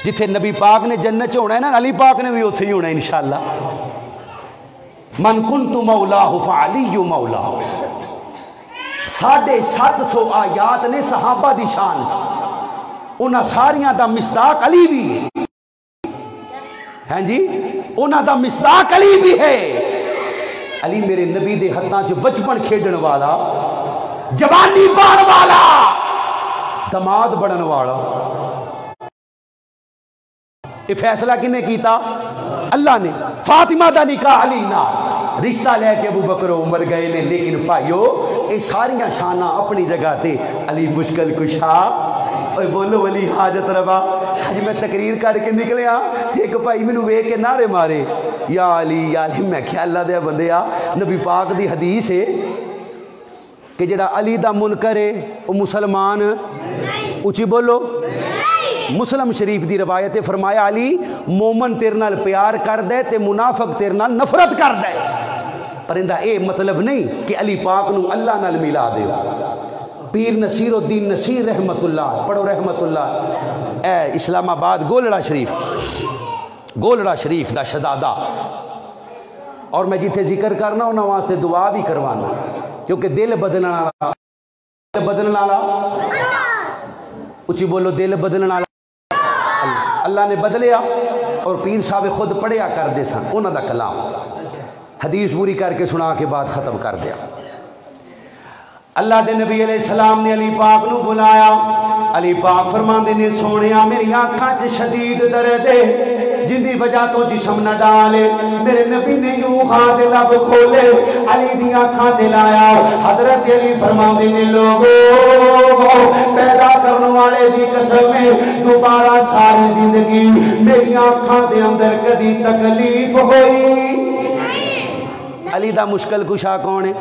جتھے نبی پاک نے جنت چ ہونا ہے نا علی پاک نے بھی اوتھے ہی ہونا ہے انشاءاللہ من کنت مولاہ فعلی مولاہ 750 آیات نے صحابہ دی شان انہاں ساریاں دا مصداق علی بھی ہے ہاں جی انہاں دا مصداق علی بھی ہے علی میرے نبی دے ہتھاں چ بچپن کھیڈن والا جوانی پان والا دماد بڑھن والا یہ فیصلہ کنے کیتا اللہ نے فاطمہ دا نکاح علی نال رشتہ لے کے ابو بکر و عمر گئے نے لیکن بھائیو اے ساریاں شاناں اپنی جگہ تے علی مشکل کشا اوے بولو ولی حاجت روا آج میں تقریر کر کے نکلیا ایک بھائی مینوں ویکھ کے نعرے مارے یا علی میں کیا اللہ دے بندیا نبی پاک دی حدیث ہے کہ جڑا علی دا منکر ہے وہ مسلمان اونچی بولو مسلم شریف دی روایت فرمایا علی مومن تیرے نال پیار کر دے تے منافق تیرے نال نفرت کر دے پرندہ اے مطلب نہیں کہ علی پاک نو اللہ نال ملا دیو پیر نصیر الدین نصیر رحمت اللہ پڑھو رحمت اللہ اے اسلام آباد گولڑا شریف دا شہزادہ اور میں جیتے ذکر کرنا انہاں واسطے دعا بھی کروانا کیونکہ دل بدلنا اچھی بولو دل بدلنا اللہ نے بدلیا اور پیر صاحب خود پڑھیا کر دے سن انہاں دا کلام حدیث پوری کر کے سنا کے بعد ختم کر دیا اللہ دے نبی علیہ السلام نے علی پاک نو بلایا علی پاک فرماندے نے سونیا میری آنکھاں چ شدید درد ہے جن دی وجہ تو جسم نہ ڈالے میرے نبی نے یوں خاں دے لب کھولے علی دی آنکھاں تے لایا حضرت علی فرماندے نے لوگو پیدا کرنے والے دی قسم ہے دوبارہ ساری زندگی میری آنکھاں دے اندر کدی تکلیف ہوئی علی دا مشکل کشا کون ہے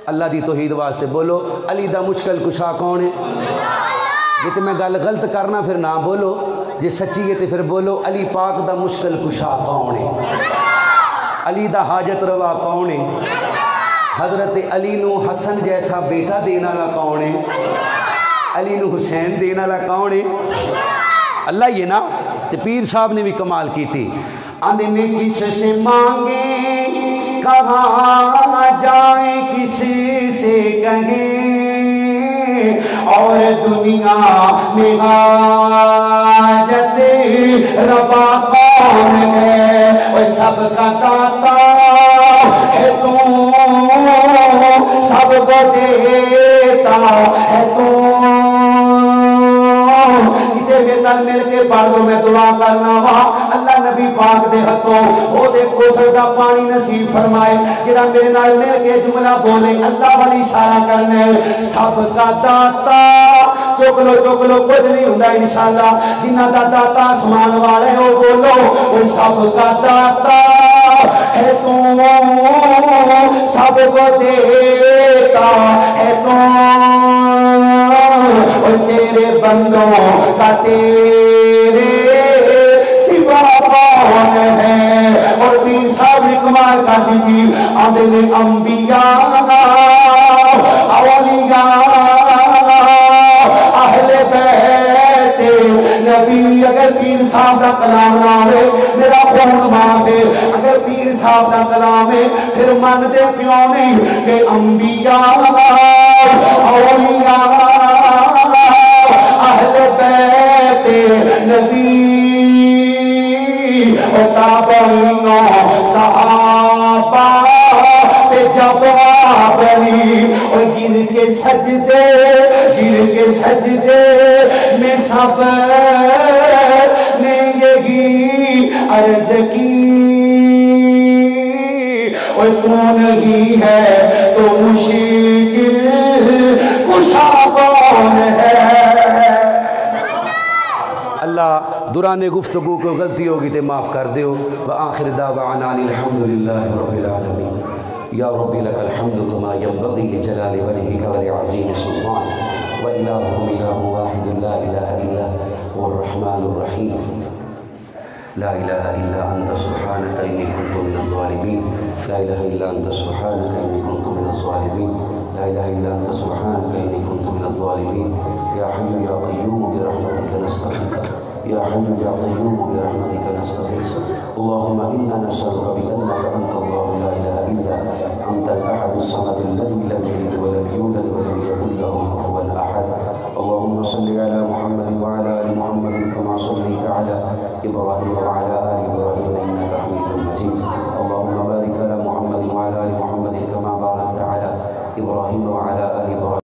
اللہ دی توحید واسطے بولو علی دا مشکل کشا کون ہے یہ تو میں گل غلط کرنا پھر نہ بولو جی سچی ہے تو پھر بولو علی پاک دا مشکل کشا کون ہے علی دا حاجت روا کون ہے حضرت علی نو حسن جیسا بیٹا دینا لا کون ہے علی نو حسین دینا لا کون ہے اللہ یہ نا تو پیر صاحب نے بھی کمال کی تھی آندھے میں کس سے مانگے کہاں جائیں کسی سے کہیں اور دنیا میں حاجت روا کون ہے وہ سب کا داتا ہے تو سب کو دیتا ہے تو میرے نال مل کے پڑھ لو میں دعا کرنا وا اللہ نبی پاک دے ہتھوں او دے کوثر دا پانی نصیب فرمائے جڑا میرے نال مل کے جملہ بولے اللہ والی اشارہ کرنا ہے سب کا داتا چوک لو کچھ نہیں ہوندا انشاءاللہ جنہاں دا داتا آسمان والے او بولو او سب کا داتا ہے تو سب کو دیتا ہے تو اور تیرے بندوں کا تیرے سوا کون ہے اور پیر صاحب نے کمال کر دی تھی آدھے نے انبیاء اولیاء اہل بیت نبی اگر پیر صاحب دا کلام نہ ہوئے میرا خون معاف ہے. اگر پیر صاحب دا کلام ہے پھر من دے کیوں نہیں کہ انبیاء اولیاء اہل بیت نبی تابعین صحابہ تے جواب علی اور گر کے سجدے میں سفر نے یہی عرض کی اور تو نہیں ہے تو مشکل کشا کون ہے. اللہ دوران گفتگو کو غلطی ہوگی تے معاف کر دیو. وآخر دعوانا الحمدللہ رب العالمین. یا رب لک الحمد کما ینبغی لجلال وجہک ولعظیم سلطانک وإلہکم الہ واحد لا الہ الا هو الرحمن الرحیم. لا الہ الا انت سبحانک انی کنت من الظالمین. لا الہ الا انت سبحانک انی کنت من الظالمین. لا الہ الا انت سبحانک انی کنت من الظالمین. یا حی یا قیوم برحمتک نستغیث. یا حی یا قیوم برحمتک نستغیث. اللهم انا نسألك بأنك انت الله لا اله الا انت الاحد الصمد الذي لم يلد ولم يولد ولم يكن له كفوا احد. اللهم صل على محمد وعلى ال محمد كما صليت على ابراهيم وعلى ال ابراهيم انك حميد مجيد. اللهم بارك على محمد وعلى ال محمد كما باركت على ابراهيم وعلى ال ابراهيم